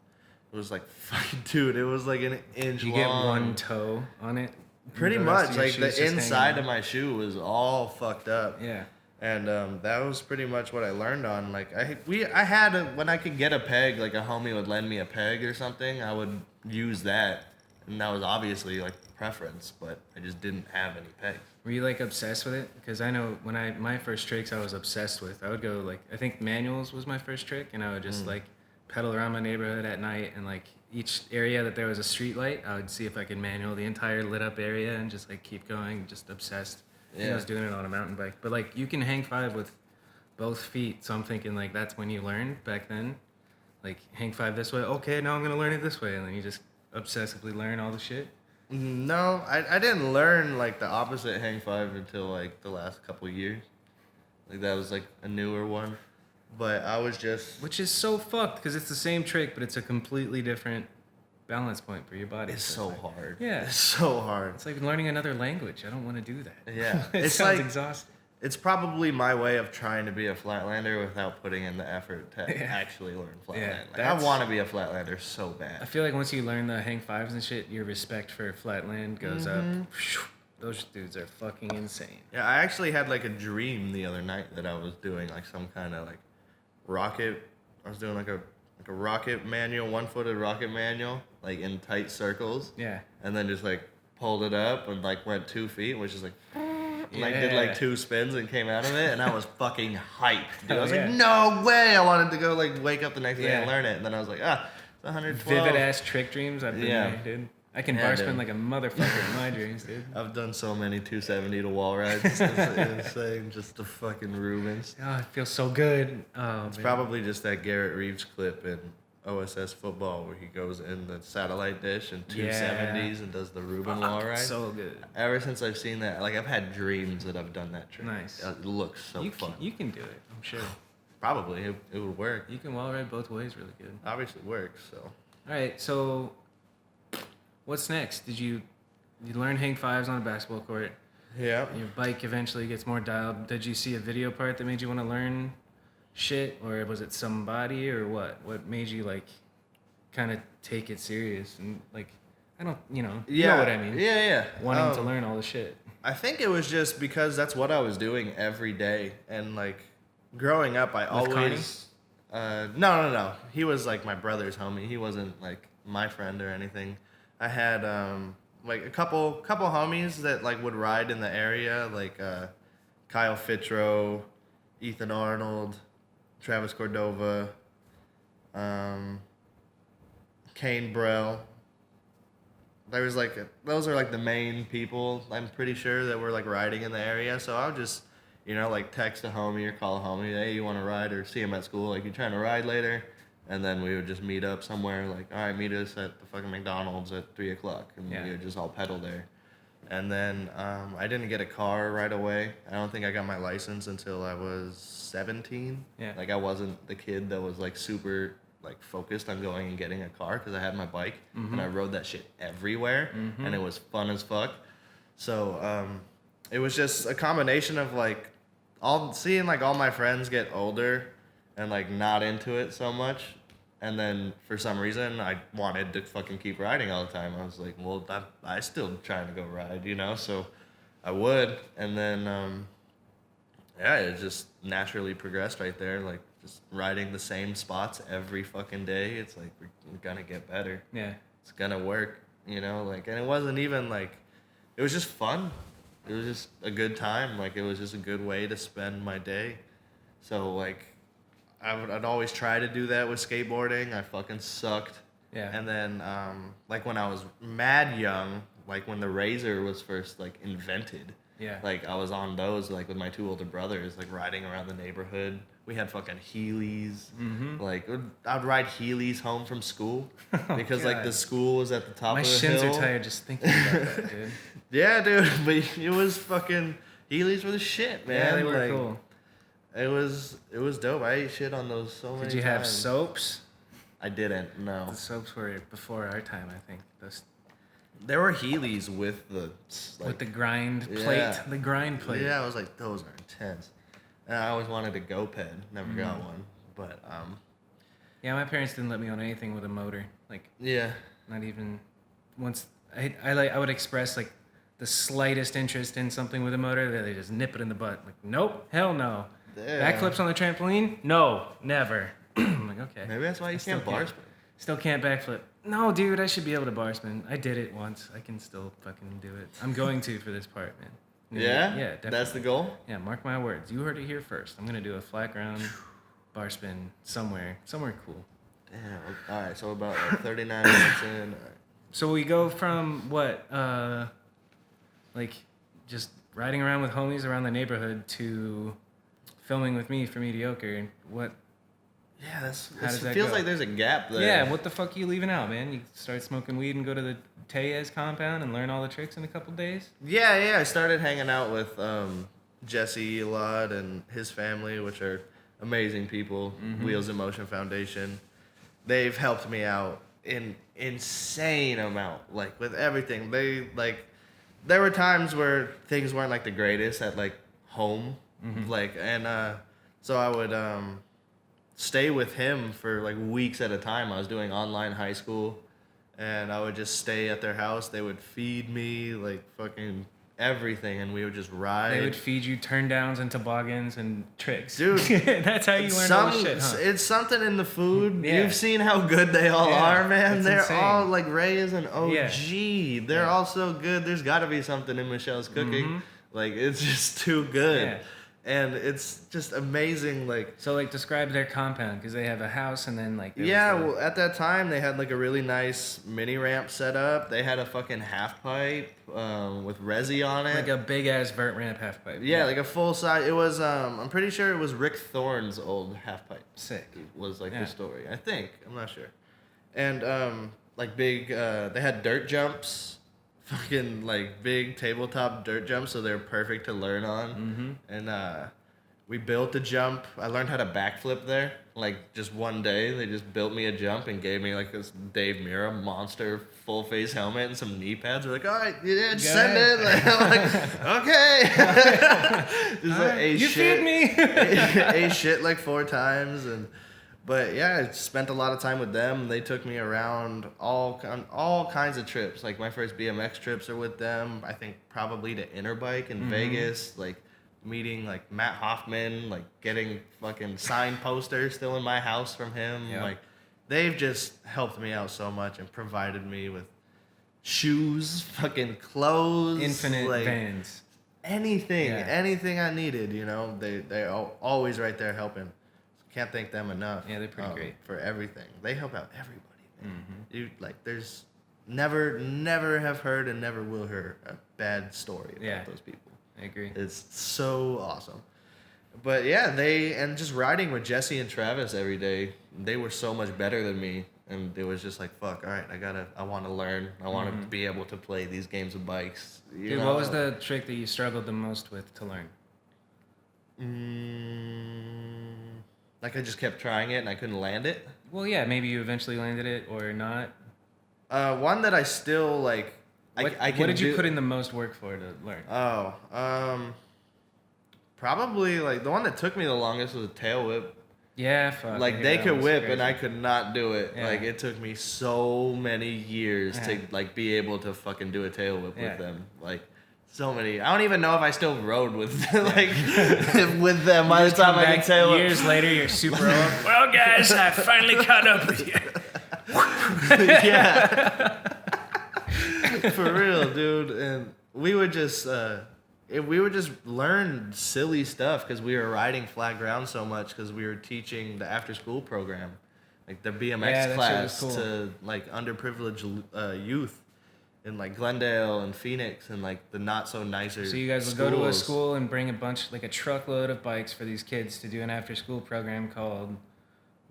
S1: It was like, fucking dude, it was like an inch long.
S2: You get one toe on it?
S1: Pretty much. Like the inside of my shoe was all fucked up.
S2: Yeah.
S1: And that was pretty much what I learned on. Like when I could get a peg, like a homie would lend me a peg or something, I would use that. And that was obviously like preference, but I just didn't have any pegs.
S2: Were you like obsessed with it? Because I know when my first tricks I was obsessed with. I would go like, I think manuals was my first trick, and I would just like pedal around my neighborhood at night, and like each area that there was a street light, I would see if I could manual the entire lit up area and just like keep going, just obsessed. Yeah. And I was doing it on a mountain bike. But like you can hang five with both feet, so I'm thinking like that's when you learned back then. Like hang five this way, okay, now I'm gonna learn it this way, and then you just obsessively learn all the shit.
S1: No, I didn't learn like the opposite hang five until like the last couple of years. Like that was like a newer one, but I was just,
S2: which is so fucked because it's the same trick, but it's a completely different balance point for your body.
S1: It's so hard.
S2: Yeah,
S1: it's so hard.
S2: It's like learning another language. I don't want to do that.
S1: Yeah,
S2: it sounds like exhausting.
S1: It's probably my way of trying to be a flatlander without putting in the effort to actually learn flatland.
S2: Yeah,
S1: like, I want to be a flatlander so bad.
S2: I feel like once you learn the hang fives and shit, your respect for flatland goes up. Those dudes are fucking insane.
S1: Yeah, I actually had like a dream the other night that I was doing like some kind of like rocket. I was doing like a rocket manual, 1-footed rocket manual, like in tight circles.
S2: Yeah.
S1: And then just like pulled it up and like went 2 feet, which is like. Like did like 2 spins and came out of it, and I was fucking hyped. Dude. I was like, no way! I wanted to go like wake up the next day and learn it, and then I was like, it's 112.
S2: Vivid ass trick dreams. I've been there, dude. I can bar spin like a motherfucker in my dreams, dude.
S1: I've done so many 270 to wall rides. It's insane, just the fucking Rubens.
S2: Oh, it feels so good. Oh,
S1: it's probably just that Garrett Reeves clip in OSS football where he goes in the satellite dish in 270s and does the Reuben wall ride.
S2: So good.
S1: Ever since I've seen that, like I've had dreams that I've done that trick.
S2: Nice.
S1: It looks so fun.
S2: You can do it, I'm sure.
S1: Probably. It would work.
S2: You can wall ride both ways really good.
S1: Obviously works, so.
S2: All right, so what's next? Did you learn hang fives on a basketball court?
S1: Yeah.
S2: Your bike eventually gets more dialed. Did you see a video part that made you want to learn shit, or was it somebody, or what? What made you like kind of take it serious and like I don't, you know what I mean?
S1: Yeah.
S2: Wanting to learn all the shit.
S1: I think it was just because that's what I was doing every day, and like growing up, I always. No. He was like my brother's homie. He wasn't like my friend or anything. I had like a couple homies that like would ride in the area, like Kyle Fitro, Ethan Arnold, Travis Cordova, Kane Brell. There was like those are like the main people I'm pretty sure that were like riding in the area. So I would just like text a homie or call a homie, hey, you want to ride, or see him at school, like you trying to ride later, and then we would just meet up somewhere, like all right, meet us at the fucking McDonald's at 3:00, and we would just all pedal there. And then I didn't get a car right away. I don't think I got my license until I was 17.
S2: Yeah.
S1: Like I wasn't the kid that was like super like focused on going and getting a car because I had my bike and I rode that shit everywhere and it was fun as fuck. So it was just a combination of like seeing like all my friends get older and like not into it so much. And then for some reason I wanted to fucking keep riding all the time. I was like, well, I still trying to go ride, so I would. And then it just naturally progressed right there. Like just riding the same spots every fucking day. It's like we're gonna get better.
S2: Yeah.
S1: It's gonna work, like, and it wasn't even like, it was just fun. It was just a good time. Like it was just a good way to spend my day. So like, I'd always try to do that with skateboarding. I fucking sucked.
S2: Yeah.
S1: And then like when I was mad young, like when the Razor was first like invented.
S2: Yeah.
S1: Like I was on those like with my two older brothers, like riding around the neighborhood. We had fucking Heelys. Mm-hmm. Like I'd ride Heelys home from school because like the school was at the top of the hill.
S2: My shins are tired just thinking about that, dude.
S1: Yeah, dude. But it was fucking Heelys were the shit, man.
S2: Yeah, they were
S1: like,
S2: cool.
S1: It was dope. I ate shit on those so many times.
S2: Did you have soaps?
S1: I didn't. No.
S2: The soaps were before our time, I think.
S1: There were Heelys with the
S2: with the grind plate.
S1: Yeah.
S2: The grind plate.
S1: Yeah, I was like, those are intense. And I always wanted a GoPed. Never got one. But
S2: yeah, my parents didn't let me on anything with a motor. Like
S1: yeah.
S2: Not even once. I would express like the slightest interest in something with a motor, that they just nip it in the butt. Like, nope, hell no. Yeah. Backflips on the trampoline? No, never. I'm like, okay.
S1: Maybe that's why you can't bar spin.
S2: Still can't backflip. No, dude, I should be able to bar spin. I did it once. I can still fucking do it. I'm going to for this part, man.
S1: Yeah?
S2: Yeah, definitely.
S1: That's the goal?
S2: Yeah, mark my words. You heard it here first. I'm going to do a flat ground bar spin somewhere cool.
S1: Damn. All right, so about like 39 minutes in. All right.
S2: So we go from what, like just riding around with homies around the neighborhood to filming with me for Mediocre, and what?
S1: Yeah,
S2: it
S1: feels like there's a gap there.
S2: Yeah, what the fuck are you leaving out, man? You start smoking weed and go to the Tellez compound and learn all the tricks in a couple days?
S1: Yeah, I started hanging out with Jesse a lot and his family, which are amazing people. Wheels in Motion Foundation. They've helped me out in insane amount, like with everything. There were times where things weren't like the greatest at like home, so I would stay with him for like weeks at a time. I was doing online high school, and I would just stay at their house. They would feed me like fucking everything, and we would just ride.
S2: They would feed you turn downs and toboggans and tricks.
S1: Dude,
S2: that's how you learn all the shit, huh?
S1: It's something in the food.
S2: Yeah.
S1: You've seen how good they all are, man. They're
S2: insane.
S1: all like Ray is an OG.
S2: Yeah.
S1: They're all so good. There's got to be something in Michelle's cooking. Like it's just too good.
S2: Yeah.
S1: And it's just amazing, like...
S2: So, like, describe their compound, because they have a house, and then, like...
S1: well, at that time, they had, like, a really nice mini-ramp set up. They had a fucking half-pipe with resi on it.
S2: Like a big-ass vert ramp half-pipe.
S1: Yeah, like a full-size... It was, I'm pretty sure it was Rick Thorne's old half-pipe.
S2: Sick.
S1: Was, like, the story. I think. I'm not sure. And, like, big... they had dirt jumps. Fucking like big tabletop dirt jumps, so they're perfect to learn on. And we built a jump. I learned how to backflip there like just one day they just built me a jump and gave me like this Dave Mirra monster full face helmet and some knee pads. They're like, all right, yeah, just send it. Like, I'm like, okay. Just like,
S2: you feed me.
S1: ate shit like 4 times But yeah, I spent a lot of time with them. They took me around all kinds of trips. Like my first BMX trips are with them. I think probably to Interbike in Vegas, like meeting like Matt Hoffman, like getting fucking signed posters still in my house from him.
S2: Yeah.
S1: Like they've just helped me out so much and provided me with shoes, fucking clothes,
S2: Infinite
S1: like,
S2: Vans.
S1: Anything I needed, you know, they're always right there helping. Can't thank them enough.
S2: Yeah, they're pretty great
S1: for everything. They help out everybody. Man. You like, there's never have heard and never will hear a bad story about those people.
S2: I agree.
S1: It's so awesome. But yeah, and just riding with Jesse and Travis every day, they were so much better than me. And it was just like, fuck, all right, I want to learn. I want to be able to play these games of bikes.
S2: Dude, what was the trick that you struggled the most with to learn?
S1: Like I just kept trying it and I couldn't land it.
S2: Well, yeah, maybe you eventually landed it or not.
S1: One that I still like.
S2: What did you put in the most work for to learn?
S1: Probably like the one that took me the longest was a tail whip.
S2: Yeah, fuck.
S1: Like they could whip and I could not do it. Yeah. Like it took me so many years to like be able to fucking do a tail whip with them. Like so many. I don't even know if I still rode with like with them by the time I could tail whip.
S2: Years later, you're super old. Well, guys, I finally caught up with you.
S1: Yeah. For real, dude. And we would just learn silly stuff because we were riding flat ground so much because we were teaching the after school program, like the BMX class to like underprivileged youth in like Glendale and Phoenix and like the not so nicer.
S2: So you guys would go to a school and bring like a truckload of bikes for these kids to do an after school program called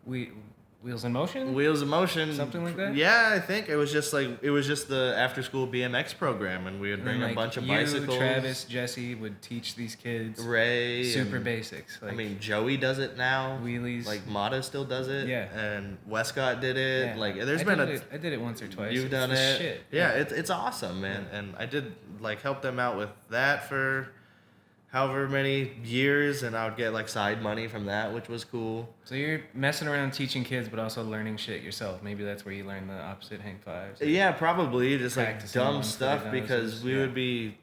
S2: Wheels in Motion?
S1: Wheels in Motion.
S2: Something like that?
S1: Yeah, I think it was just the after school BMX program and we would bring a bunch of bicycles.
S2: Travis, Jesse would teach these kids
S1: Ray
S2: super basics.
S1: Like, I mean, Joey does it now.
S2: Wheelies.
S1: Like Mata still does it.
S2: Yeah.
S1: And Westcott did it.
S2: Yeah.
S1: Like
S2: I did it once or twice.
S1: You've done it.
S2: Shit.
S1: Yeah, it's awesome, man. Yeah. And I did like help them out with that for however many years, and I would get like side money from that, which was cool.
S2: So you're messing around teaching kids, but also learning shit yourself. Maybe that's where you learn the opposite hang fives.
S1: Yeah, probably just like dumb stuff because we would be,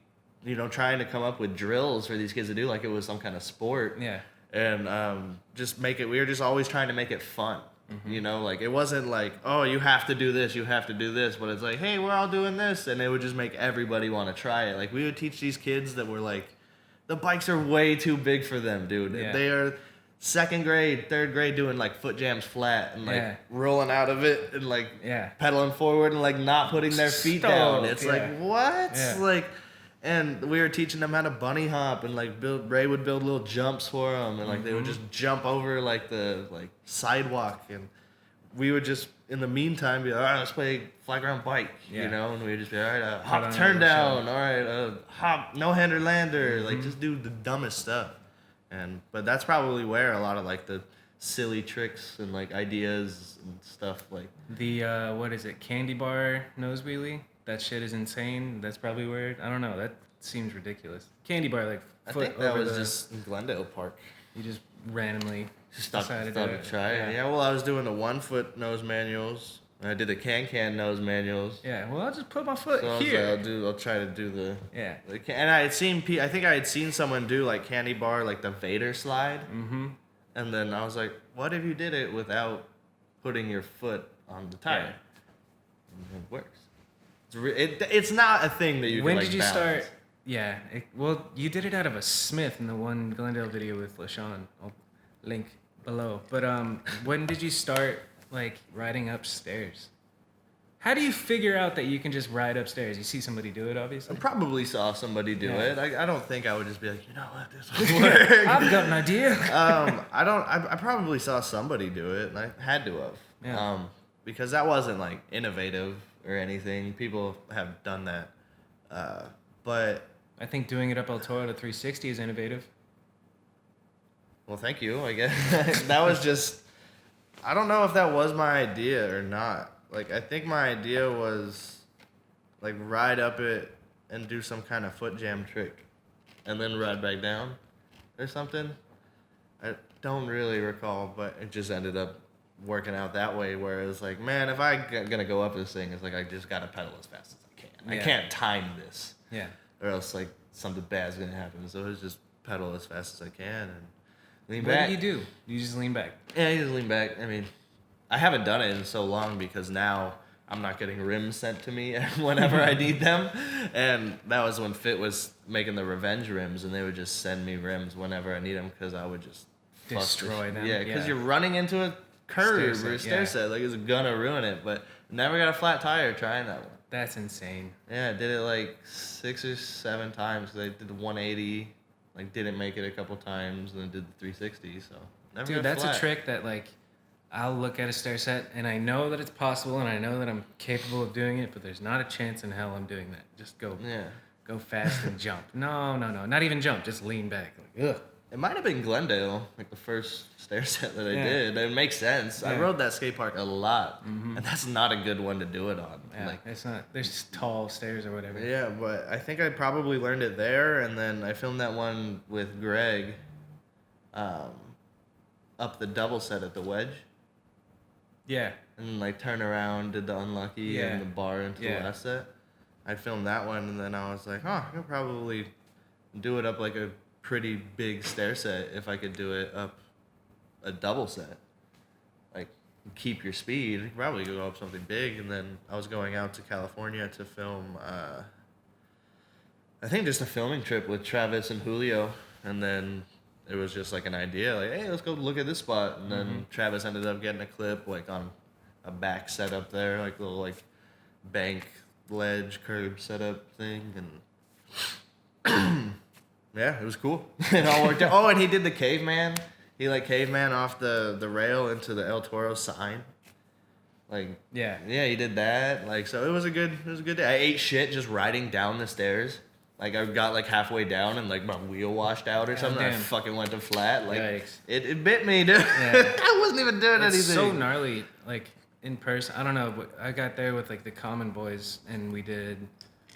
S1: trying to come up with drills for these kids to do like it was some kind of sport.
S2: Yeah.
S1: And we were just always trying to make it fun. Mm-hmm. Like it wasn't like, oh, you have to do this, but it's like, hey, we're all doing this, and it would just make everybody want to try it. Like we would teach these kids that were like, the bikes are way too big for them, dude. Yeah. They are second grade, third grade doing like foot jams flat and like rolling out of it and like pedaling forward and like not putting their feet down. It's like, what? Yeah. Like, and we were teaching them how to bunny hop and like Ray would build little jumps for them and like they would just jump over like the sidewalk, and we would just in the meantime be like, all right, let's play flat ground bike, and we'd just be, all right, hop turn down, all right, hop no hander lander, like just do the dumbest stuff. But that's probably where a lot of like the silly tricks and like ideas and stuff like
S2: the what is it, candy bar nose wheelie? That shit is insane. That's probably where I don't know. That seems ridiculous. Candy bar like
S1: I think that was just in Glendale Park.
S2: You just randomly decided
S1: to try it. Yeah, well, I was doing the 1 foot nose manuals. And I did the can nose manuals.
S2: Yeah, well, I'll just put my foot here.
S1: I was like, I'll try to do the and I think I had seen someone do like candy bar, like the Vader slide. Mm-hmm. And then I was like, what if you did it without putting your foot on the tire? Yeah. It works. It's not a thing that you
S2: When
S1: can,
S2: did you
S1: balance.
S2: start? Yeah, well, you did it out of a Smith in the one Glendale video with LaShawn. I'll link below. But when did you start like riding upstairs? How do you figure out that you can just ride upstairs? You see somebody do it, obviously.
S1: I probably saw somebody do it. I don't think I would just be like, what, this will work.
S2: I've got an idea.
S1: I probably saw somebody do it, and I had to have. Yeah. Because that wasn't like innovative or anything. People have done that, but
S2: I think doing it up El Toro to 360 is innovative.
S1: Well, thank you. I guess that was just I don't know if that was my idea or not. Like, I think my idea was, like, ride up it and do some kind of foot jam trick, and then ride back down, or something. I don't really recall, but it just ended up working out that way. Where it was like, man, if I'm gonna go up this thing, it's like I just gotta pedal as fast as I can.
S2: Yeah.
S1: I can't time this.
S2: Yeah.
S1: Or else like something bad's gonna happen. So it's just pedal as fast as I can and lean
S2: what
S1: back.
S2: What do you do? You just lean back.
S1: Yeah, you just lean back. I mean, I haven't done it in so long because now I'm not getting rims sent to me whenever I need them. And that was when Fit was making the revenge rims, and they would just send me rims whenever I need them because I would just
S2: destroy them.
S1: Yeah, because you're running into a curve or a stair set. Like, it's gonna ruin it. But never got a flat tire trying that one.
S2: That's insane.
S1: Yeah, I did it like 6 or 7 times because I did the 180, like didn't make it a couple times, and then did the 360. So never.
S2: Dude, that's a trick that like I'll look at a stair set and I know that it's possible and I know that I'm capable of doing it, but there's not a chance in hell I'm doing that. Just go fast and jump. No, not even jump. Just lean back. Like, ugh.
S1: It might have been Glendale, like the first stair set that I did. It makes sense. Yeah. I rode that skate park a lot, and that's not a good one to do it on.
S2: Yeah,
S1: like,
S2: it's not. There's tall stairs or whatever.
S1: Yeah, but I think I probably learned it there, and then I filmed that one with Greg, up the double set at the wedge.
S2: Yeah.
S1: And then like turn around, did the unlucky and the bar into the last set. I filmed that one, and then I was like, I could probably do it up like a pretty big stair set if I could do it up a double set. Like, keep your speed. You could probably go up something big. And then I was going out to California to film, I think just a filming trip with Travis and Julio. And then it was just like an idea, like, hey, let's go look at this spot. And then Travis ended up getting a clip like on a back setup there, like little like bank ledge curb setup thing. And yeah, it was cool. It all worked out. Oh, and he did the caveman. He like caveman off the rail into the El Toro sign. Like, yeah, he did that. Like, so it was a good day. I ate shit just riding down the stairs. Like, I got like halfway down and like my wheel washed out or something. I fucking went to flat. Like, it bit me, dude. Yeah. I wasn't even doing anything.
S2: It's so gnarly. Like, in person, I don't know, but I got there with like the Common Boys and we did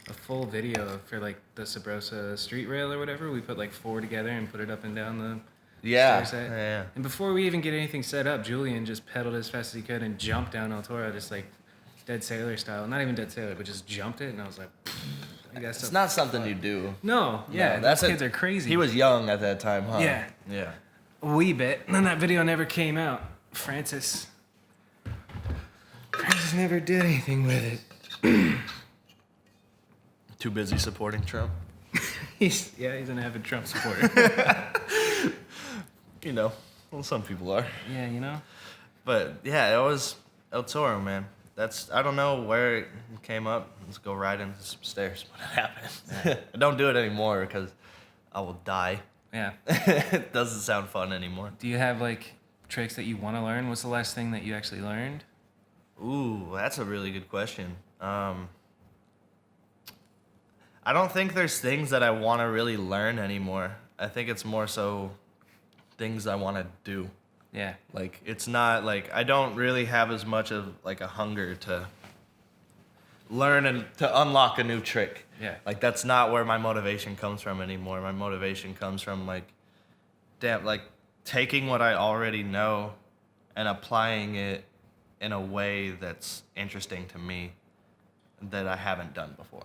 S2: a full video for like the Sabrosa street rail or whatever. We put like 4 together and put it up and down the stair set.
S1: Yeah.
S2: And before we even get anything set up, Julian just pedaled as fast as he could and jumped down El Toro, just like Dead Sailor style. Not even Dead Sailor, but just jumped it. And I was like, I guess
S1: it's not something you do.
S2: No, yeah, those kids are crazy.
S1: He was young at that time, huh?
S2: Yeah. A wee bit. And then that video never came out. Francis never did anything with it.
S1: Too busy supporting Trump.
S2: He's an avid Trump supporter.
S1: You know, well, some people are.
S2: Yeah, you know.
S1: But yeah, it was El Toro, man. I don't know where it came up. Let's go right into some stairs when it happened. Yeah. I don't do it anymore because I will die.
S2: Yeah.
S1: It doesn't sound fun anymore.
S2: Do you have like tricks that you want to learn? What's the last thing that you actually learned?
S1: Ooh, that's a really good question. I don't think there's things that I want to really learn anymore. I think it's more so things I want to do.
S2: Yeah.
S1: Like, it's not like I don't really have as much of like a hunger to learn and to unlock a new trick.
S2: Yeah.
S1: Like, that's not where my motivation comes from anymore. My motivation comes from like taking what I already know and applying it in a way that's interesting to me that I haven't done before.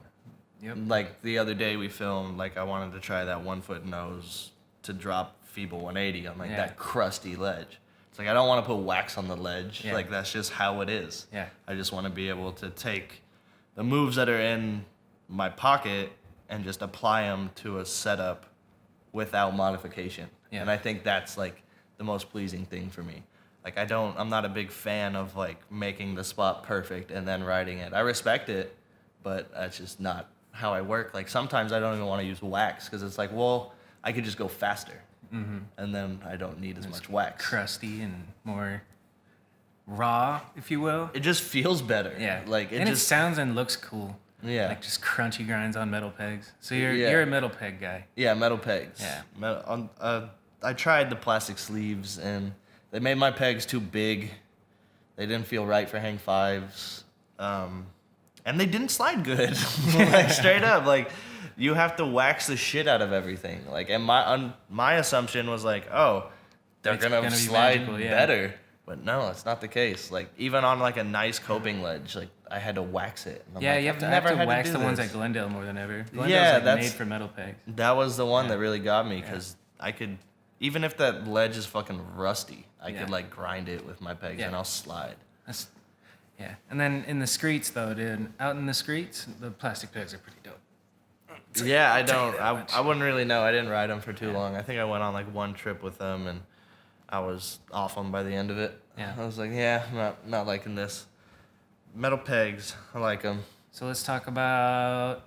S2: Yep.
S1: Like, the other day we filmed, like, I wanted to try that 1 foot nose to drop feeble 180 on like that crusty ledge. It's like, I don't want to put wax on the ledge. Yeah. Like, that's just how it is.
S2: Yeah.
S1: I just want to be able to take the moves that are in my pocket and just apply them to a setup without modification. Yeah. And I think that's like the most pleasing thing for me. Like, I'm not a big fan of like making the spot perfect and then riding it. I respect it, but that's just not how I work. Like, sometimes I don't even want to use wax because it's like, well, I could just go faster. Mm-hmm. And then I don't need as much wax.
S2: Crusty and more raw, if you will.
S1: It just feels better.
S2: Yeah.
S1: Like,
S2: it sounds and looks cool.
S1: Yeah.
S2: Like just crunchy grinds on metal pegs. So you're a metal peg guy.
S1: Yeah, metal pegs.
S2: Yeah.
S1: I tried the plastic sleeves and they made my pegs too big They didn't feel right for hang 5s. And they didn't slide good. Like, straight up. Like, you have to wax the shit out of everything. Like, and my assumption was like, oh, they're gonna slide magical, better. But no, it's not the case. Like, even on like a nice coping ledge, like I had to wax it.
S2: You have to wax the ones at Glendale more than ever. Glendale's like made for metal pegs.
S1: That was the one that really got me, because I could, even if that ledge is fucking rusty, I could like grind it with my pegs and I'll slide.
S2: Yeah, and then in the streets though, dude, out in the streets, the plastic pegs are pretty dope.
S1: Yeah, I wouldn't really know. I didn't ride them for too long. I think I went on like one trip with them, and I was off them by the end of it.
S2: Yeah.
S1: I was like, I'm not liking this. Metal pegs, I like them.
S2: So let's talk about,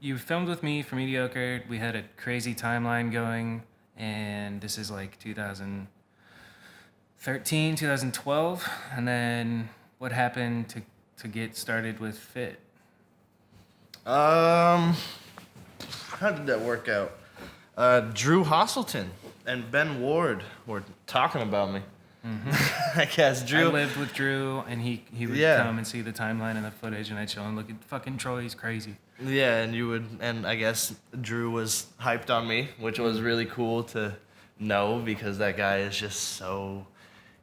S2: you filmed with me for Mediocre. We had a crazy timeline going, and this is like 2013, 2012. And then what happened to get started with Fit?
S1: How did that work out? Drew Hostleton and Ben Ward were talking about me. Mm-hmm. I guess Drew.
S2: I lived with Drew, and he would come and see the timeline and the footage, and I'd show him, look at fucking Troy, he's crazy.
S1: Yeah, and I guess Drew was hyped on me, which was really cool to know, because that guy is just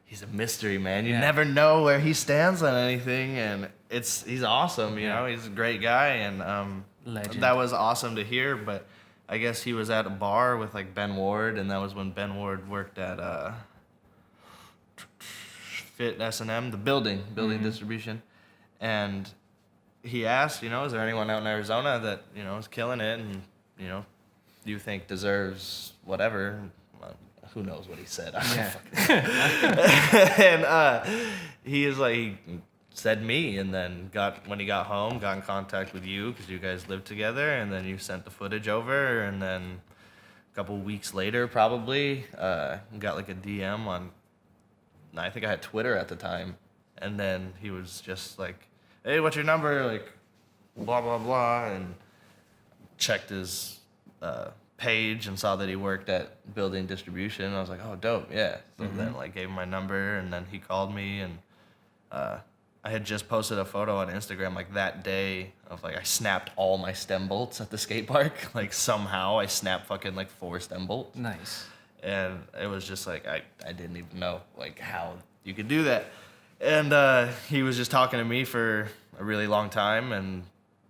S1: he's a mystery, man. You never know where he stands on anything, and he's awesome, you know. He's a great guy, and
S2: legend. That
S1: was awesome to hear. But I guess he was at a bar with like Ben Ward, and that was when Ben Ward worked at Fit S&M, the building distribution, and he asked, is there anyone out in Arizona that is killing it, and you think deserves whatever. Who knows what he said? And he said me, and then when he got home, got in contact with you because you guys lived together, and then you sent the footage over, and then a couple weeks later, probably got like a DM on. I think I had Twitter at the time, and then he was just like, "Hey, what's your number?" Like, blah blah blah, and checked his page and saw that he worked at building distribution. I was like, oh, dope, yeah. So then gave him my number, and then he called me, and I had just posted a photo on Instagram that day of I snapped all my stem bolts at the skate park. Somehow I snapped fucking 4 stem bolts.
S2: Nice.
S1: And it was just I didn't even know how you could do that. And he was just talking to me for a really long time, and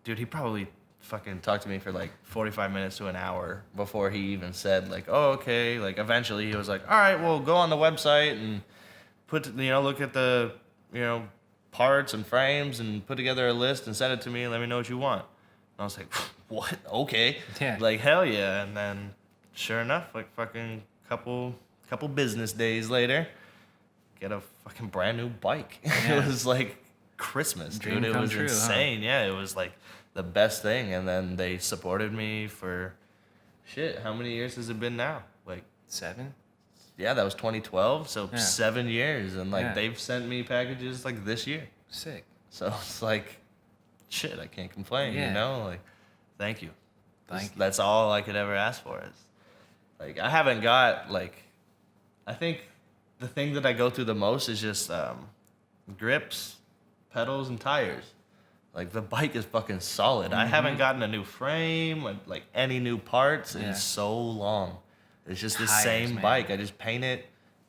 S1: dude, he probably fucking talked to me for 45 minutes to an hour before he even said oh, okay. Eventually he was like, all right, well, go on the website and look at the parts and frames and put together a list and send it to me and let me know what you want. And I was like, what? Okay.
S2: Yeah.
S1: Hell yeah. And then sure enough, fucking couple business days later, get a fucking brand new bike.
S2: Yeah.
S1: It was Christmas,
S2: Dream
S1: dude. It
S2: come
S1: was
S2: true,
S1: insane.
S2: Huh?
S1: Yeah, it was the best thing. And then they supported me for shit. How many years has it been now?
S2: 7?
S1: Yeah, that was 2012. So 7 years, and they've sent me packages this year.
S2: Sick.
S1: So it's shit. I can't complain. Thank you. That's all I could ever ask for. Is I haven't got I think the thing that I go through the most is just grips, pedals, and tires. The bike is fucking solid. I haven't gotten a new frame, any new parts in so long. It's just the same bike. I just paint it,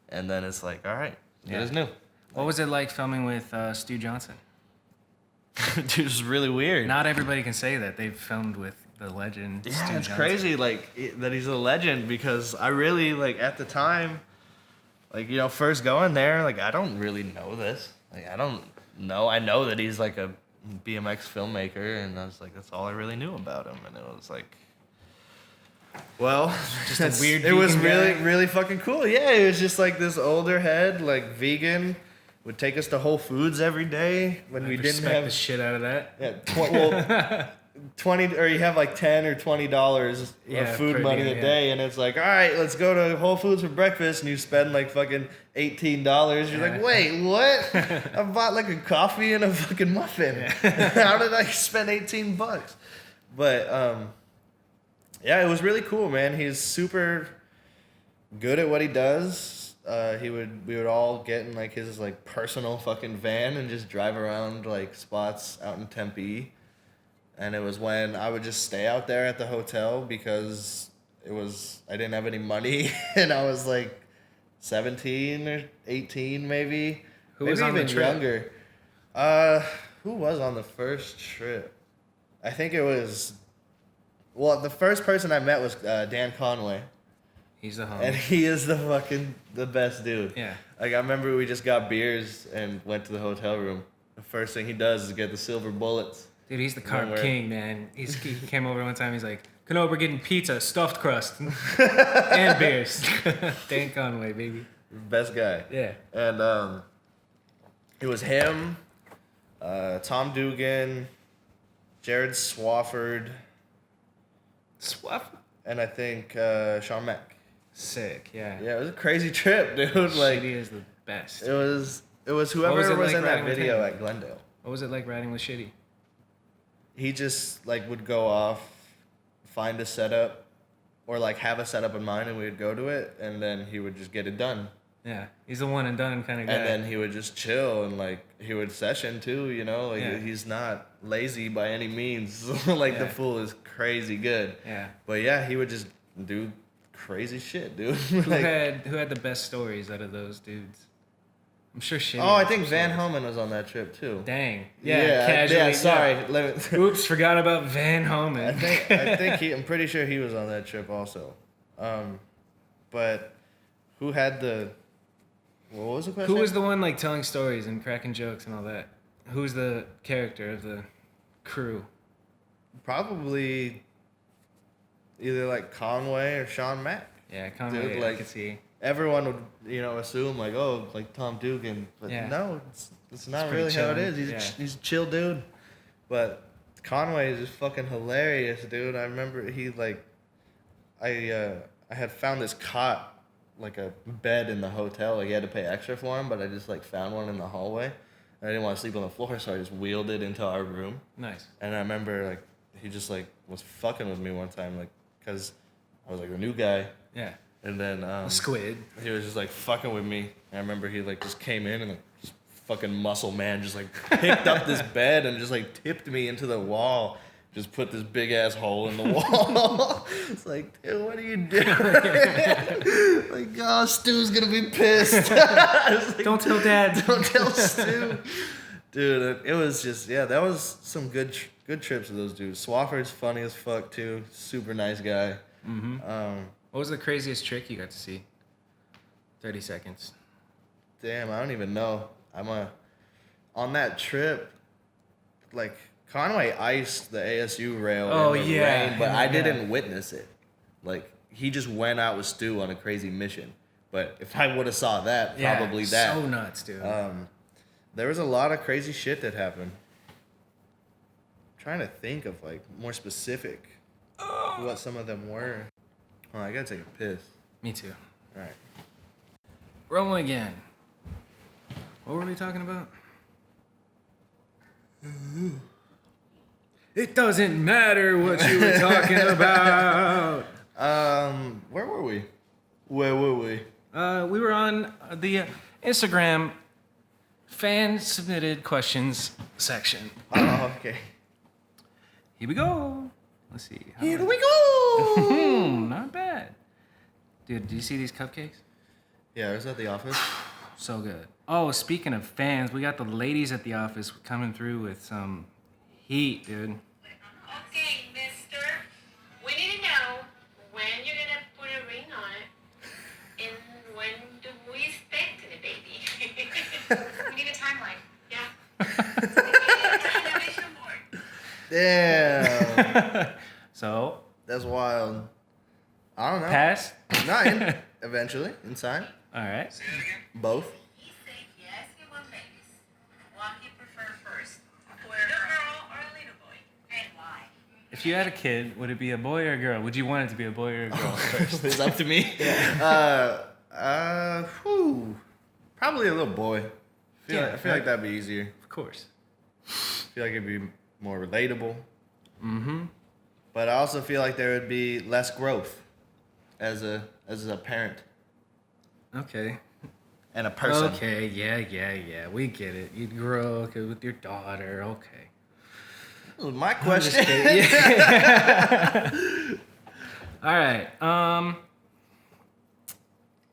S1: and then it's all right, it is new.
S2: What was it like filming with Stu Johnson?
S1: Dude, it was really weird.
S2: Not everybody can say that they've filmed with the legend.
S1: Yeah,
S2: Stu
S1: it's
S2: Johnson.
S1: crazy that he's a legend, because I really at the time, first going there, I don't really know this. I don't know. I know that he's a BMX filmmaker, and I was that's all I really knew about him, and it was well,
S2: just a weird.
S1: It was really, really fucking cool. Yeah, it was just this older head, vegan, would take us to Whole Foods every day when we didn't have
S2: the shit out of that.
S1: Yeah, 20, or you have $10 or $20 of food money a day, and it's all right, let's go to Whole Foods for breakfast, and you spend fucking $18. You're wait, what? I bought a coffee and a fucking muffin. Yeah. How did I spend $18? But yeah, it was really cool, man. He's super good at what he does. we would all get in like his like personal fucking van and just drive around like spots out in Tempe. And it was when I would just stay out there at the hotel because I didn't have any money and I was like 17 or 18 maybe.
S2: Who
S1: maybe
S2: was on
S1: even
S2: the trip?
S1: younger. Who was on the first trip? I think it was, well, the first person I met was Dan Conway.
S2: He's the homie.
S1: And he is the best dude.
S2: Yeah.
S1: Like, I remember we just got beers and went to the hotel room. The first thing he does is get the silver bullets.
S2: Dude, he's the carb king, man. He came over one time. He's like, Kanode, we're getting pizza, stuffed crust, and beers. Dan Conway, baby.
S1: Best guy.
S2: Yeah.
S1: And it was him, Tom Dugan, Jared Swafford. And I think Sean Mack.
S2: Sick, yeah.
S1: Yeah, it was a crazy trip, dude. Like,
S2: Shitty is the best.
S1: It was whoever was
S2: like
S1: in that
S2: riding with
S1: video
S2: him?
S1: at Glendale.
S2: What was it like riding with Shitty?
S1: He just like would go off, find a setup, or like have a setup in mind, and we would go to it, and then he would just get it done.
S2: Yeah, he's a one and done kind of guy.
S1: And then he would just chill and like he would session too, you know. Like he's not lazy by any means. Like the fool is crazy good.
S2: Yeah.
S1: But yeah, he would just do crazy shit, dude.
S2: Who had the best stories out of those dudes? I'm sure Shitty.
S1: Oh, I think Van Homan was on that trip too.
S2: Dang. Yeah. Casually.
S1: Yeah. Sorry.
S2: Oops, forgot about Van Homan.
S1: I'm pretty sure he was on that trip also. But who had the? What was the question?
S2: Who was the one like telling stories and cracking jokes and all that? Who was the character of the crew?
S1: Probably either like Conway or Sean Mack.
S2: Yeah, Conway.
S1: Dude, like,
S2: I could see.
S1: Everyone would, assume like, oh, like Tom Dugan, but no, it's not really how it is. He's a chill dude. But Conway is just fucking hilarious, dude. I remember he like, I had found this cot, like a bed in the hotel. Like, you had to pay extra for him, but I just like found one in the hallway. I didn't want to sleep on the floor, so I just wheeled it into our room.
S2: Nice. And
S1: I remember like he just like was fucking with me one time, like, cause I was like the new guy.
S2: Yeah.
S1: And then
S2: a squid.
S1: He was just like fucking with me. I remember he like just came in and like just fucking muscle man just like picked up this bed and just like tipped me into the wall. Just put this big ass hole in the wall. It's like, dude, what are you doing? Like, oh, Stu's gonna be pissed. Like,
S2: don't tell Dad.
S1: Don't tell Stu. Dude, it was just, that was some good trips with those dudes. Swafford's funny as fuck too. Super nice guy.
S2: Mm-hmm. What was the craziest trick you got to see? 30 seconds.
S1: Damn, I don't even know. On that trip, like, Conway iced the ASU rail in the rain, but I didn't witness it. Like, he just went out with Stu on a crazy mission. But if I would have saw that, probably that.
S2: So nuts, dude.
S1: There was a lot of crazy shit that happened. I'm trying to think of, like, more specific what some of them were. Oh, I gotta take a piss.
S2: Me too.
S1: All right.
S2: Rolling again. What were we talking about? It doesn't matter what you were talking about.
S1: Where were we? Where were we?
S2: We were on the Instagram fan submitted questions section.
S1: Oh, okay.
S2: Here we go. Let's see.
S1: Here we go.
S2: Not bad. Dude, do you see these cupcakes?
S1: Yeah, I was at the office.
S2: So good. Oh, speaking of fans, we got the ladies at the office coming through with some heat, dude.
S3: Okay, mister. We need to know when you're going to put a ring on it and when do we expect the baby? We need a timeline. Yeah. We need a vision board.
S1: Damn.
S2: So?
S1: That's wild. I don't know.
S2: Pass?
S1: Not eventually. Inside.
S2: All right.
S3: Say it again.
S1: Both.
S3: He said yes, he wants babies. What he prefer first? A girl or a little boy? And why?
S2: If you had a kid, would it be a boy or a girl? Would you want it to be a boy or a girl first?
S1: It's up to me. Probably a little boy. I feel like that'd be easier.
S2: Of course.
S1: I feel like it'd be more relatable.
S2: Mm-hmm.
S1: But I also feel like there would be less growth as a parent.
S2: Okay.
S1: and a person.
S2: Okay, yeah. We get it. You grow with your daughter. Okay.
S1: That was my question.
S2: All right.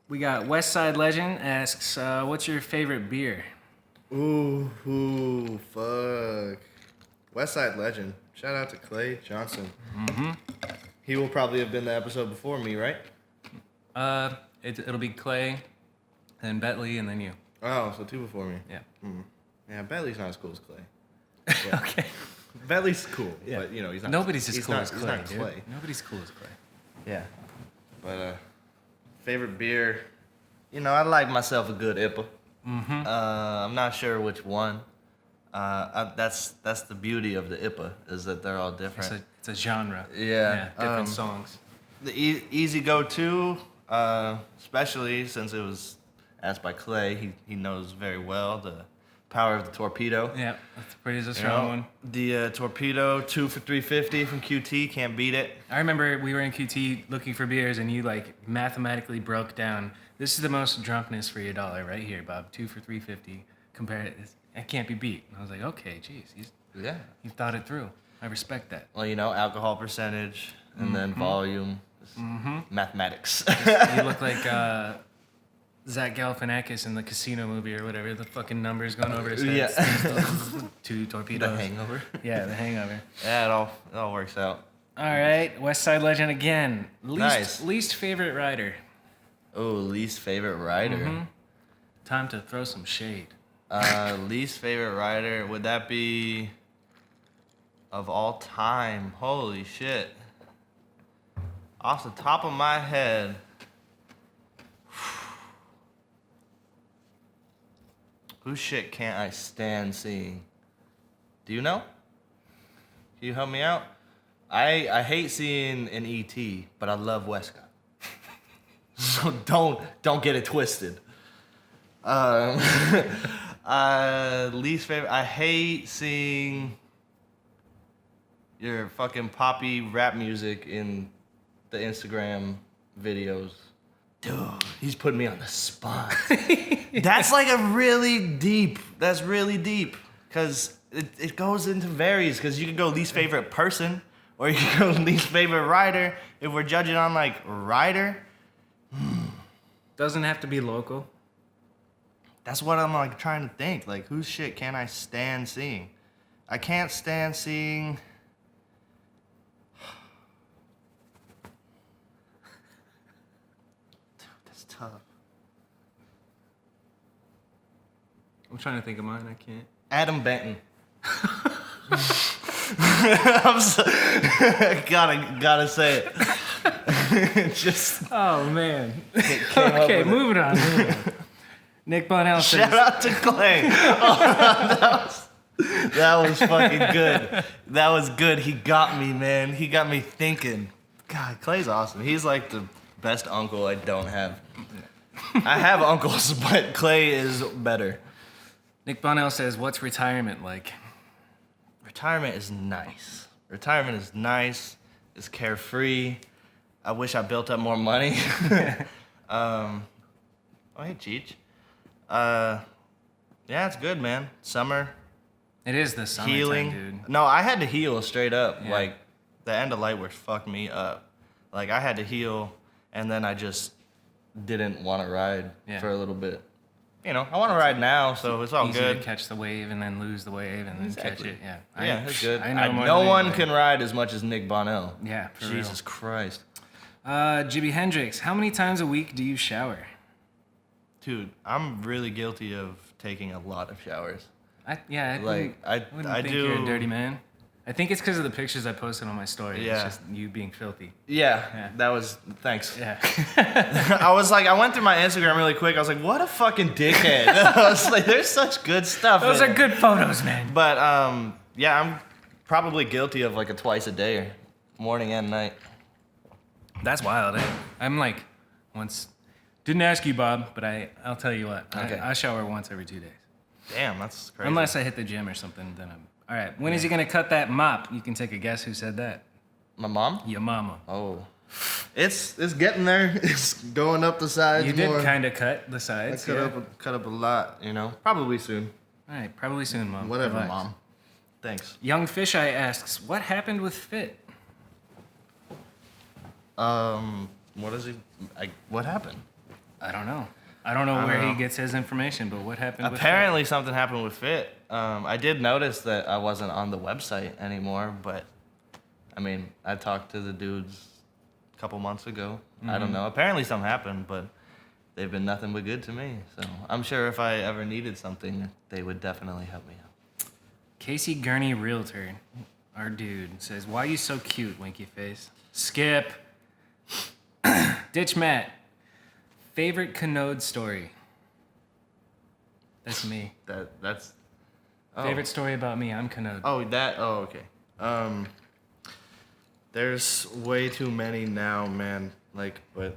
S2: We got West Side Legend asks, what's your favorite beer?
S1: Ooh, fuck. West Side Legend. Shout out to Clay Johnson.
S2: Mm-hmm.
S1: He will probably have been the episode before me, right?
S2: It'll be Clay, then Bentley, and then you.
S1: Oh, so 2 before me.
S2: Yeah.
S1: Yeah, Bentley's not as cool as Clay.
S2: Okay.
S1: Bentley's cool, but you know he's not.
S2: Nobody's as cool as Clay.
S1: He's not
S2: dude.
S1: Clay.
S2: Nobody's cool as Clay.
S1: Yeah. But favorite beer, you know, I like myself a good IPA.
S2: Mm-hmm.
S1: I'm not sure which one. That's the beauty of the IPA is that they're all different.
S2: It's a genre.
S1: Yeah.
S2: Different songs.
S1: The easy go-to, especially since it was asked by Clay, he knows very well the power of the torpedo.
S2: Yeah, that's pretty strong one.
S1: The torpedo 2 for $3.50 from QT, can't beat it.
S2: I remember we were in QT looking for beers, and you like mathematically broke down. This is the most drunkenness for your dollar right here, Bob. 2 for $3.50. Compare it can't be beat. And I was like, okay, geez, he thought it through. I respect that.
S1: Well, you know, alcohol percentage and then volume, mathematics.
S2: You look like Zach Galifianakis in the Casino movie or whatever. The fucking numbers going over his head.
S1: Yeah.
S2: 2 torpedoes.
S1: The Hangover.
S2: Yeah, The Hangover.
S1: Yeah, it all works out.
S2: All right, West Side Legend again.
S1: Nice.
S2: Least favorite rider.
S1: Oh, least favorite rider.
S2: Mm-hmm. Time to throw some shade.
S1: Least favorite rider, would that be of all time? Holy shit. Off the top of my head, whose shit can't I stand seeing? Do you know? Can you help me out? I hate seeing an ET, but I love Westcott. So don't get it twisted. Least favorite, I hate seeing your fucking poppy rap music in the Instagram videos. Dude, he's putting me on the spot. That's like that's really deep. Because it goes into varies. Because you can go least favorite person, or you can go least favorite rider. If we're judging on like rider.
S2: Doesn't have to be local.
S1: That's what I'm like trying to think. Like, whose shit can I stand seeing? I can't stand seeing. Dude, that's tough.
S2: I'm trying to think of mine. I can't.
S1: Adam Benton. I'm so, gotta say it. Just.
S2: Oh man. Okay, moving on. Nick Bonnell says.
S1: Shout out to Clay. That was fucking good. That was good. He got me, man. He got me thinking. God, Clay's awesome. He's like the best uncle I don't have. I have uncles, but Clay is better.
S2: Nick Bonnell says, "What's retirement like?"
S1: Retirement is nice. Retirement is nice. It's carefree. I wish I built up more money. Oh, hey, Cheech. Yeah, it's good, man. Summer.
S2: It is the summertime,
S1: Healing.
S2: dude.
S1: No, I had to heal straight up.
S2: Yeah.
S1: Like, the end of light work fucked me up. Like, I had to heal, and then I just didn't want to ride for a little bit. You know, I want to ride now, so it's all
S2: Easy
S1: good.
S2: to catch the wave and then lose the wave and then catch it. Yeah.
S1: Yeah, it's good.
S2: I know more
S1: no
S2: than
S1: one
S2: anybody.
S1: can ride as much as Nick Bonnell.
S2: Yeah, for
S1: Jesus Christ.
S2: Jimi Hendrix, how many times a week do you shower?
S1: Dude, I'm really guilty of taking a lot of showers.
S2: I
S1: Like, I
S2: wouldn't think
S1: do.
S2: you're a dirty man. I think it's because of the pictures I posted on my story.
S1: Yeah.
S2: It's just you being filthy.
S1: Yeah, that was, thanks.
S2: Yeah.
S1: I was like, I went through my Instagram really quick. I was like, what a fucking dickhead. I was like, there's such good stuff.
S2: Those
S1: in
S2: are
S1: it.
S2: good photos, man.
S1: But, yeah, I'm probably guilty of like a twice a day, morning and night.
S2: That's wild, eh? I'm like, once, didn't ask you, Bob, but I'll tell you what.
S1: Okay.
S2: I shower once every 2 days.
S1: Damn, that's crazy.
S2: Unless I hit the gym or something, then I'm, all right. When is he going to cut that mop? You can take a guess who said that.
S1: My mom?
S2: Your mama.
S1: Oh, It's getting there. It's going up the sides.
S2: You did
S1: more.
S2: kind of cut the sides.
S1: I cut up a lot, you know. Probably soon.
S2: All right, probably soon, Mom.
S1: Whatever,
S2: Relax.
S1: Mom. Thanks.
S2: Young Fisheye asks, what happened with Fit?
S1: What is he? What happened?
S2: I don't know. I don't know where he gets his information, but what happened
S1: Apparently something happened with Fit. I did notice that I wasn't on the website anymore, but I mean, I talked to the dudes a couple months ago. Mm-hmm. I don't know. Apparently something happened, but they've been nothing but good to me. So I'm sure if I ever needed something, they would definitely help me out.
S2: Casey Gurney Realtor, our dude, says, why you so cute, winky face? Skip. Ditch Matt. Favorite Kanode story? That's me.
S1: That's... Oh.
S2: Favorite story about me, I'm Kanode.
S1: Oh, okay. There's way too many now, man. Like, but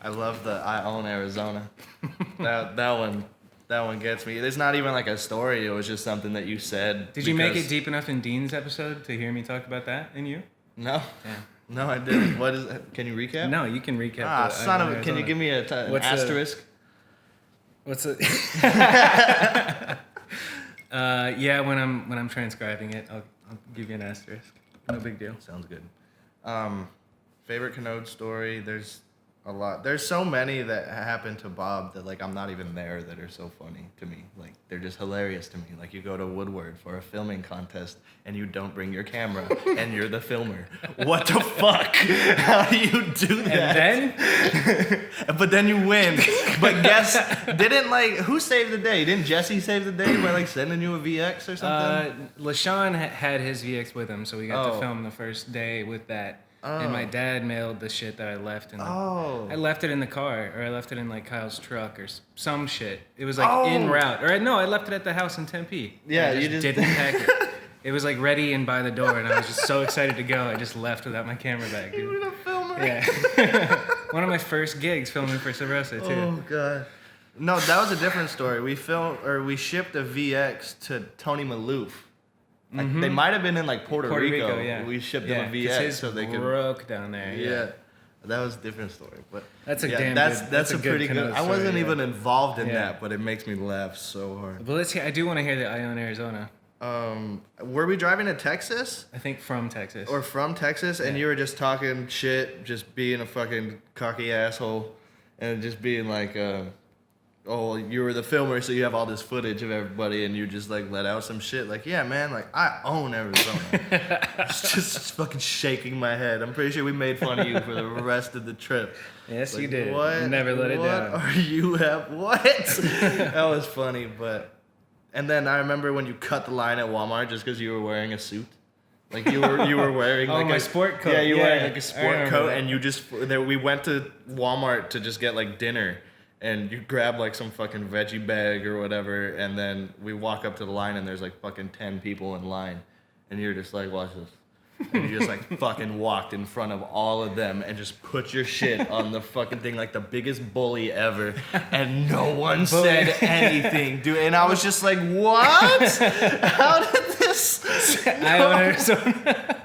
S1: I love the I own Arizona. that one gets me. It's not even like a story. It was just something that you said.
S2: Did you make it deep enough in Dean's episode to hear me talk about that in you?
S1: No.
S2: Yeah.
S1: No, I didn't. What is? Can you recap?
S2: No, you can recap.
S1: Son of a! Can you give me an asterisk?
S2: What's it? Yeah, when I'm transcribing it, I'll give you an asterisk. No big deal.
S1: Sounds good. Favorite Kanode story? There's a lot. There's so many that happened to Bob that like I'm not even there that are so funny to me. Like they're just hilarious to me. Like you go to Woodward for a filming contest and you don't bring your camera and you're the filmer. What the fuck? How do you do that?
S2: And then?
S1: But then you win. But guess who saved the day? Didn't Jesse save the day by like sending you a VX or something?
S2: LaShawn had his VX with him, so we got to film the first day with that. And my dad mailed the shit that I left I left it in the car, or I left it in like Kyle's truck or some shit. It was like en route. Or no, I left it at the house in Tempe.
S1: Yeah,
S2: you just didn't pack it. It was like ready and by the door, and I was just so excited to go. I just left without my camera bag. Dude.
S1: You were the filmer.
S2: Yeah. One of my first gigs filming for Sabrosa too.
S1: Oh god. No, that was a different story. We shipped a VX to Tony Maloof. Like, they might have been in like Puerto Rico.
S2: Yeah.
S1: We shipped them a VX so they could
S2: broke down there. Yeah.
S1: That was a different story, but
S2: that's a
S1: that's a pretty good. I wasn't even involved in
S2: Yeah.
S1: that, but it makes me laugh so hard.
S2: But let's hear. I do want to hear the I own Arizona.
S1: Were we driving to Texas?
S2: I think from Texas.
S1: Or from Texas, and you were just talking shit, just being a fucking cocky asshole, and just being like, oh, you were the filmer, so you have all this footage of everybody, and you just like let out some shit. Like, yeah, man, like I own Arizona. just fucking shaking my head. I'm pretty sure we made fun of you for the rest of the trip.
S2: Yes,
S1: like,
S2: you did.
S1: What?
S2: Never let it down.
S1: What are you at? What? That was funny, but. And then I remember when you cut the line at Walmart just because you were wearing a suit. Like you were wearing like
S2: my sport coat.
S1: Yeah, you were wearing like a
S2: I
S1: sport coat,
S2: that.
S1: and you just we went to Walmart to just get like dinner, and you grab like some fucking veggie bag or whatever, and then we walk up to the line and there's like fucking 10 people in line, and you're just like, watch this. And you just like fucking walked in front of all of them and just put your shit on the fucking thing like the biggest bully ever, and no one said anything, dude. And I was just like, what? How did this?
S2: I own Arizona.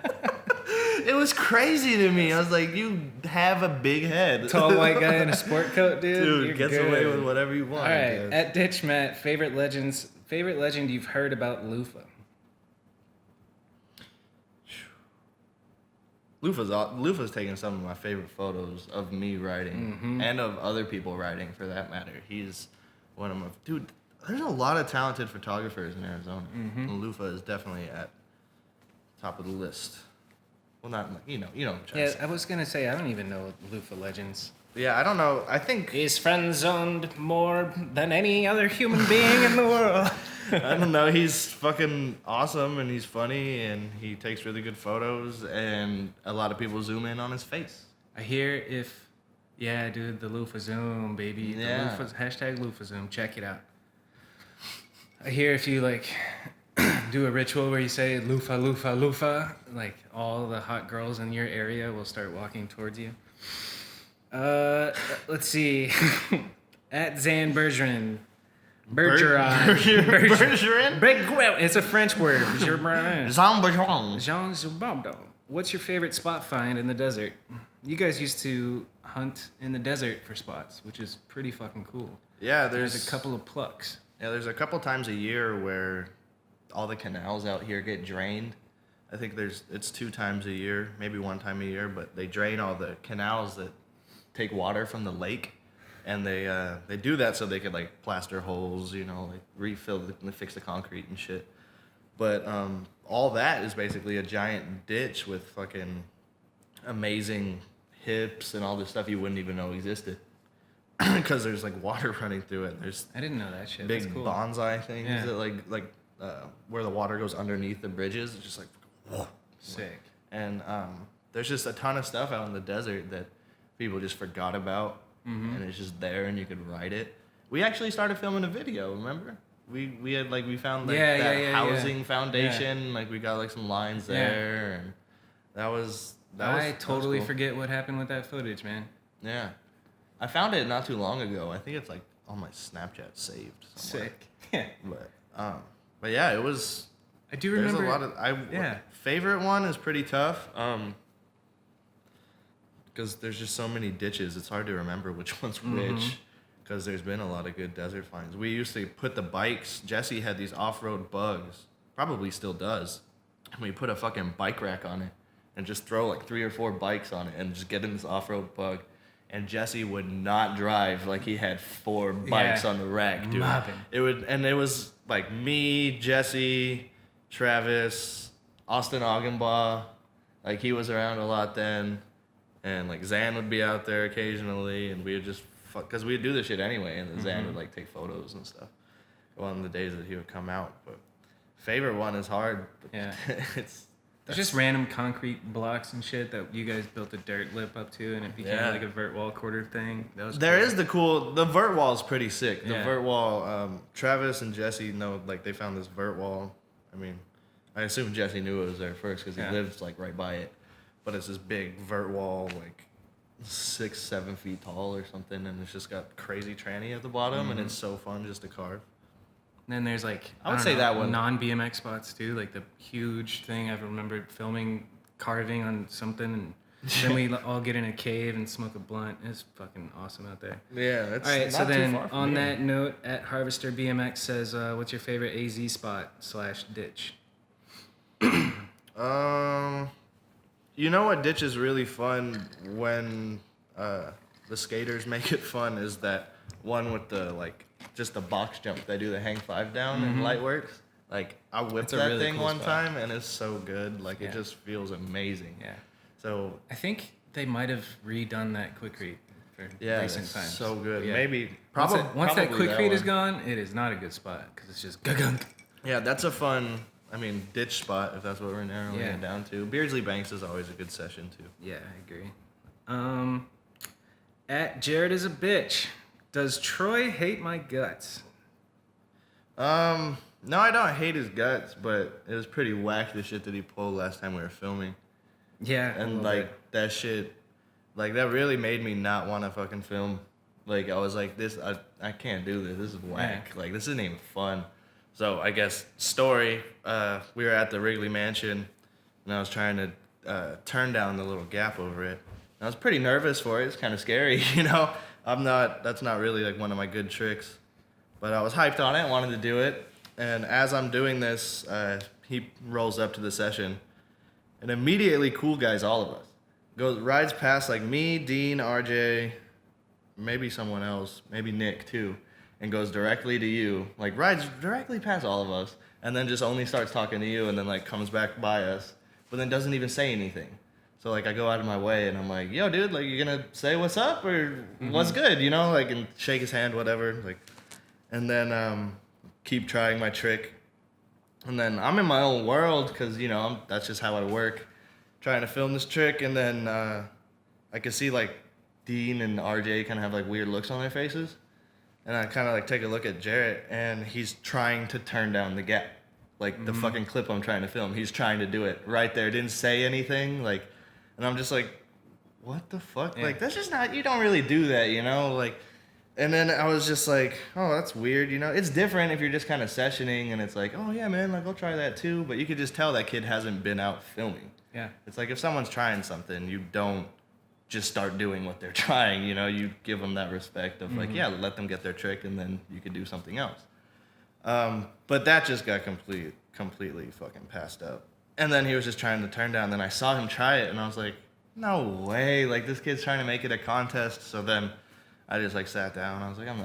S1: It was crazy to me. I was like, you have a big head.
S2: Tall white guy in a sport coat, dude.
S1: Dude, gets away with whatever you want.
S2: All right, at Ditch Matt, favorite legend you've heard about Lufa.
S1: Lufa's taken some of my favorite photos of me riding and of other people riding, for that matter. He's one of my... Dude, there's a lot of talented photographers in Arizona. And Lufa is definitely at top of the list. Well, not... You know what I'm trying to say.
S2: I was going to say, I don't even know Lufa legends.
S1: Yeah, I don't know. I think...
S2: He's friend-zoned more than any other human being in the world.
S1: I don't know. He's fucking awesome, and he's funny, and he takes really good photos, and a lot of people zoom in on his face.
S2: I hear yeah, dude, the Lufa Zoom, baby.
S1: Yeah.
S2: Hashtag Lufa Zoom. Check it out. I hear if you, like, do a ritual where you say, Lufa, Lufa, Lufa, like, all the hot girls in your area will start walking towards you. Let's see. At Zan Bergeron. Bergeron? It's a French word.
S1: Jean Bergeron.
S2: Jean Zubabdo. What's your favorite spot find in the desert? you guys used to hunt in the desert for spots, which is pretty fucking cool.
S1: Yeah,
S2: There's a couple of plucks.
S1: Yeah, there's a couple times a year where all the canals out here get drained. I think it's 2 times a year, maybe 1 time a year, but they drain all the canals that take water from the lake, and they do that so they could like plaster holes, you know, like refill fix the concrete and shit. But all that is basically a giant ditch with fucking amazing hips and all this stuff you wouldn't even know existed. Because there's like water running through it. There's
S2: I didn't know that shit.
S1: big
S2: That's cool.
S1: bonsai things
S2: Yeah.
S1: that like where the water goes underneath the bridges. It's just like
S2: Sick.
S1: and there's just a ton of stuff out in the desert that people just forgot about, and it's just there and you could ride it. We actually started filming a video. Remember? We had like we found like that housing foundation. Like we got like some lines there, and that was
S2: I totally
S1: cool.
S2: forget what happened with that footage, man.
S1: Yeah. I found it not too long ago. I think it's like on my Snapchat saved somewhere.
S2: Sick. Yeah.
S1: But yeah, it was.
S2: I do remember.
S1: There's a lot of favorite one is pretty tough. Because there's just so many ditches. It's hard to remember which one's which. Because there's been a lot of good desert finds. We used to put the bikes. Jesse had these off-road bugs. Probably still does. And we put a fucking bike rack on it and just throw like 3 or 4 bikes on it and just get in this off-road bug. And Jesse would not drive like he had 4 bikes on the rack, dude.
S2: Mobbing.
S1: It was like me, Jesse, Travis, Austin Augenbaugh. Like he was around a lot then, and like Zan would be out there occasionally, and we would just because we'd do this shit anyway, and then Zan would like take photos and stuff on the days that he would come out. But favorite one is hard. But
S2: Yeah.
S1: it's
S2: just random concrete blocks and shit that you guys built a dirt lip up to, and it became like a vert wall quarter thing. That was
S1: the vert wall is pretty sick. The
S2: Yeah.
S1: vert wall, Travis and Jesse know, like they found this vert wall. I mean, I assume Jesse knew it was there first because he lives like right by it. But it's this big vert wall, like 6-7 feet tall or something, and it's just got crazy tranny at the bottom, and it's so fun just to carve.
S2: And then there's like
S1: I would say that one.
S2: non-BMX spots too, like the huge thing. I remember filming carving on something, and then we all get in a cave and smoke a blunt. It's fucking awesome out there.
S1: Yeah, it's
S2: All right,
S1: not
S2: so
S1: too
S2: then
S1: far from
S2: on
S1: here.
S2: that note, at Harvester BMX says, "What's your favorite AZ spot / ditch?"
S1: You know what ditch is really fun when the skaters make it fun is that one with the like just the box jump. They do the hang 5 down in Lightworks. Like I whipped
S2: a
S1: that
S2: really
S1: thing
S2: cool
S1: one
S2: spot.
S1: time and it's so good. Like
S2: Yeah.
S1: it just feels amazing.
S2: Yeah,
S1: So
S2: I think they might have redone that quick for recent
S1: it's
S2: times.
S1: so good.
S2: Yeah.
S1: Maybe
S2: Once
S1: probably
S2: that quick read is
S1: one.
S2: gone, it is not a good spot because it's just gunk.
S1: Yeah, that's a fun. I mean, ditch spot if that's what we're narrowing
S2: Yeah.
S1: it down to. Beardsley Banks is always a good session too.
S2: Yeah, I agree. At Jared is a bitch. Does Troy hate my guts?
S1: No, I don't hate his guts, but it was pretty whack the shit that he pulled last time we were filming.
S2: Yeah, a
S1: And
S2: little
S1: like
S2: bit.
S1: that shit, like that really made me not want to fucking film. Like I was like, I can't do this. This is whack. Like this isn't even fun. So I guess story. We were at the Wrigley Mansion, and I was trying to turn down the little gap over it. And I was pretty nervous for it. It's kind of scary, you know. That's not really like one of my good tricks, but I was hyped on it, wanted to do it. And as I'm doing this, he rolls up to the session, and immediately cool guys all of us. Rides past like me, Dean, RJ, maybe someone else, maybe Nick too, and goes directly to you. Like rides directly past all of us, and then just only starts talking to you, and then like comes back by us, but then doesn't even say anything. So like I go out of my way, and I'm like, yo, dude, like you gonna say what's up or what's good, you know, like and shake his hand, whatever, like, and then keep trying my trick. And then I'm in my own world because, you know, that's just how I work. Trying to film this trick, and then I could see, like, Dean and RJ kind of have, like, weird looks on their faces. And I kind of, like, take a look at Jarrett, and he's trying to turn down the gap. Like, the fucking clip I'm trying to film. He's trying to do it right there. Didn't say anything. Like, and I'm just like, what the fuck?
S2: Yeah.
S1: Like, that's just not, you don't really do that, you know? Like, and then I was just like, oh, that's weird, you know? It's different if you're just kind of sessioning and it's like, oh, yeah, man, like, I'll try that too. But you could just tell that kid hasn't been out filming.
S2: Yeah.
S1: It's like if someone's trying something, you don't just start doing what they're trying. You know, you give them that respect of like, yeah, let them get their trick, and then you could do something else. But that just got completely fucking passed up. And then he was just trying to turn down. Then I saw him try it, and I was like, no way. Like, this kid's trying to make it a contest. So then I just, like, sat down. I was like, I'm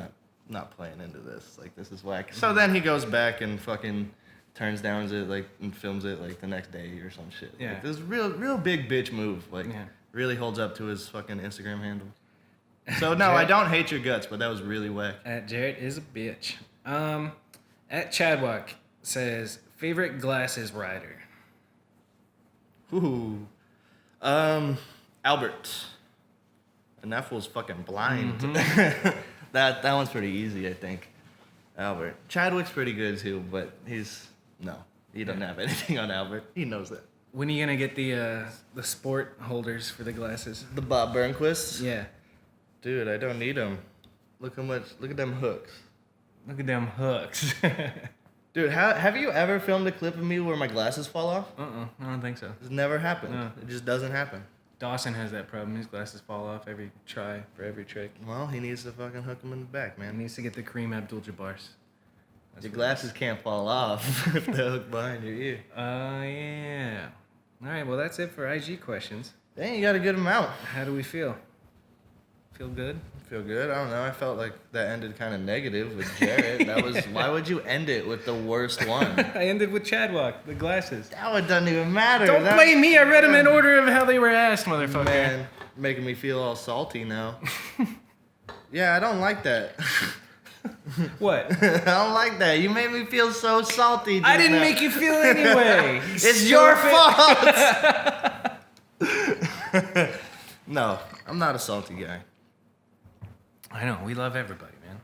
S1: not playing into this. Like, this is whack. So then he goes back and fucking turns down it, like, and films it, like, the next day or some shit.
S2: Yeah.
S1: Like, this real big bitch move. Like, really holds up to his fucking Instagram handle. So, no, I don't hate your guts, but that was really whack.
S2: At Jarrett is a bitch. At Chadwick says, favorite glasses rider.
S1: Ooh. Albert. And that fool's fucking blind. that one's pretty easy, I think. Albert. Chadwick's pretty good too, but he doesn't have anything on Albert. He knows that.
S2: When are you gonna get the sport holders for the glasses?
S1: The Bob Burnquists?
S2: Yeah.
S1: Dude, I don't need them. Look at them hooks.
S2: Look at them hooks.
S1: Dude, have you ever filmed a clip of me where my glasses fall off?
S2: I don't think so.
S1: It's never happened.
S2: No.
S1: It just doesn't happen.
S2: Dawson has that problem. His glasses fall off every try for every trick.
S1: Well, he needs to fucking hook them in the back,
S2: He
S1: man.
S2: needs to get the Kareem Abdul-Jabbar's.
S1: Your glasses can't fall off if they're hooked behind your ear.
S2: Yeah. All right, well, that's it for IG questions.
S1: Dang, you got a good amount.
S2: How do we feel? Feel good?
S1: Feel good? I don't know. I felt like that ended kind of negative with Jarrett. Why would you end it with the worst one?
S2: I ended with Chadwick, the glasses.
S1: That one doesn't even matter.
S2: Don't blame me. I read them in order of how they were asked, motherfucker.
S1: Man, making me feel all salty now. Yeah, I don't like that.
S2: What?
S1: I don't like that. You made me feel so salty.
S2: I didn't make you feel anyway.
S1: It's your fault. No, I'm not a salty guy.
S2: I know. We love everybody, man.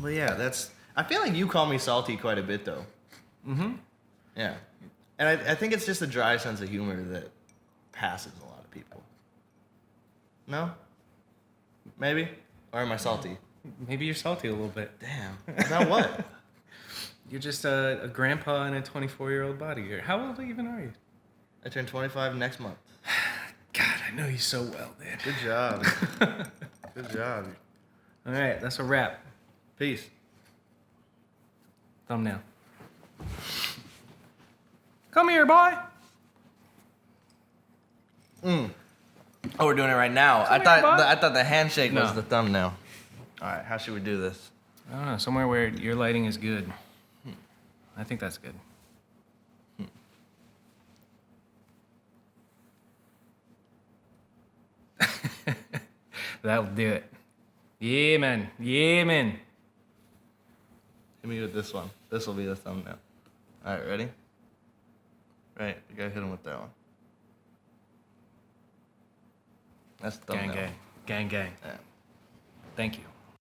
S1: Well, yeah, I feel like you call me salty quite a bit, though.
S2: Mm-hmm.
S1: Yeah. And I think it's just a dry sense of humor that passes a lot of people. No? Maybe? Or am I salty?
S2: Maybe you're salty a little bit.
S1: Damn. About what?
S2: You're just a grandpa in a 24-year-old body. How old even are you?
S1: I turn 25 next month.
S2: God, I know you so well, man.
S1: Good job. Good job.
S2: All right, that's a wrap.
S1: Peace.
S2: Thumbnail. Come here, boy.
S1: Oh, we're doing it right now.
S2: Come here, bud.
S1: I thought the handshake was
S2: No.
S1: the thumbnail. All right, how should we do this?
S2: I don't know. Somewhere where your lighting is good. I think that's good. That'll do it. Yeah, man. Yeah, man.
S1: Hit me with this one. This will be the thumbnail. All right, ready? Right, you gotta hit him with that one. That's the thumbnail.
S2: Gang, gang. Gang, gang.
S1: Yeah.
S2: Thank you.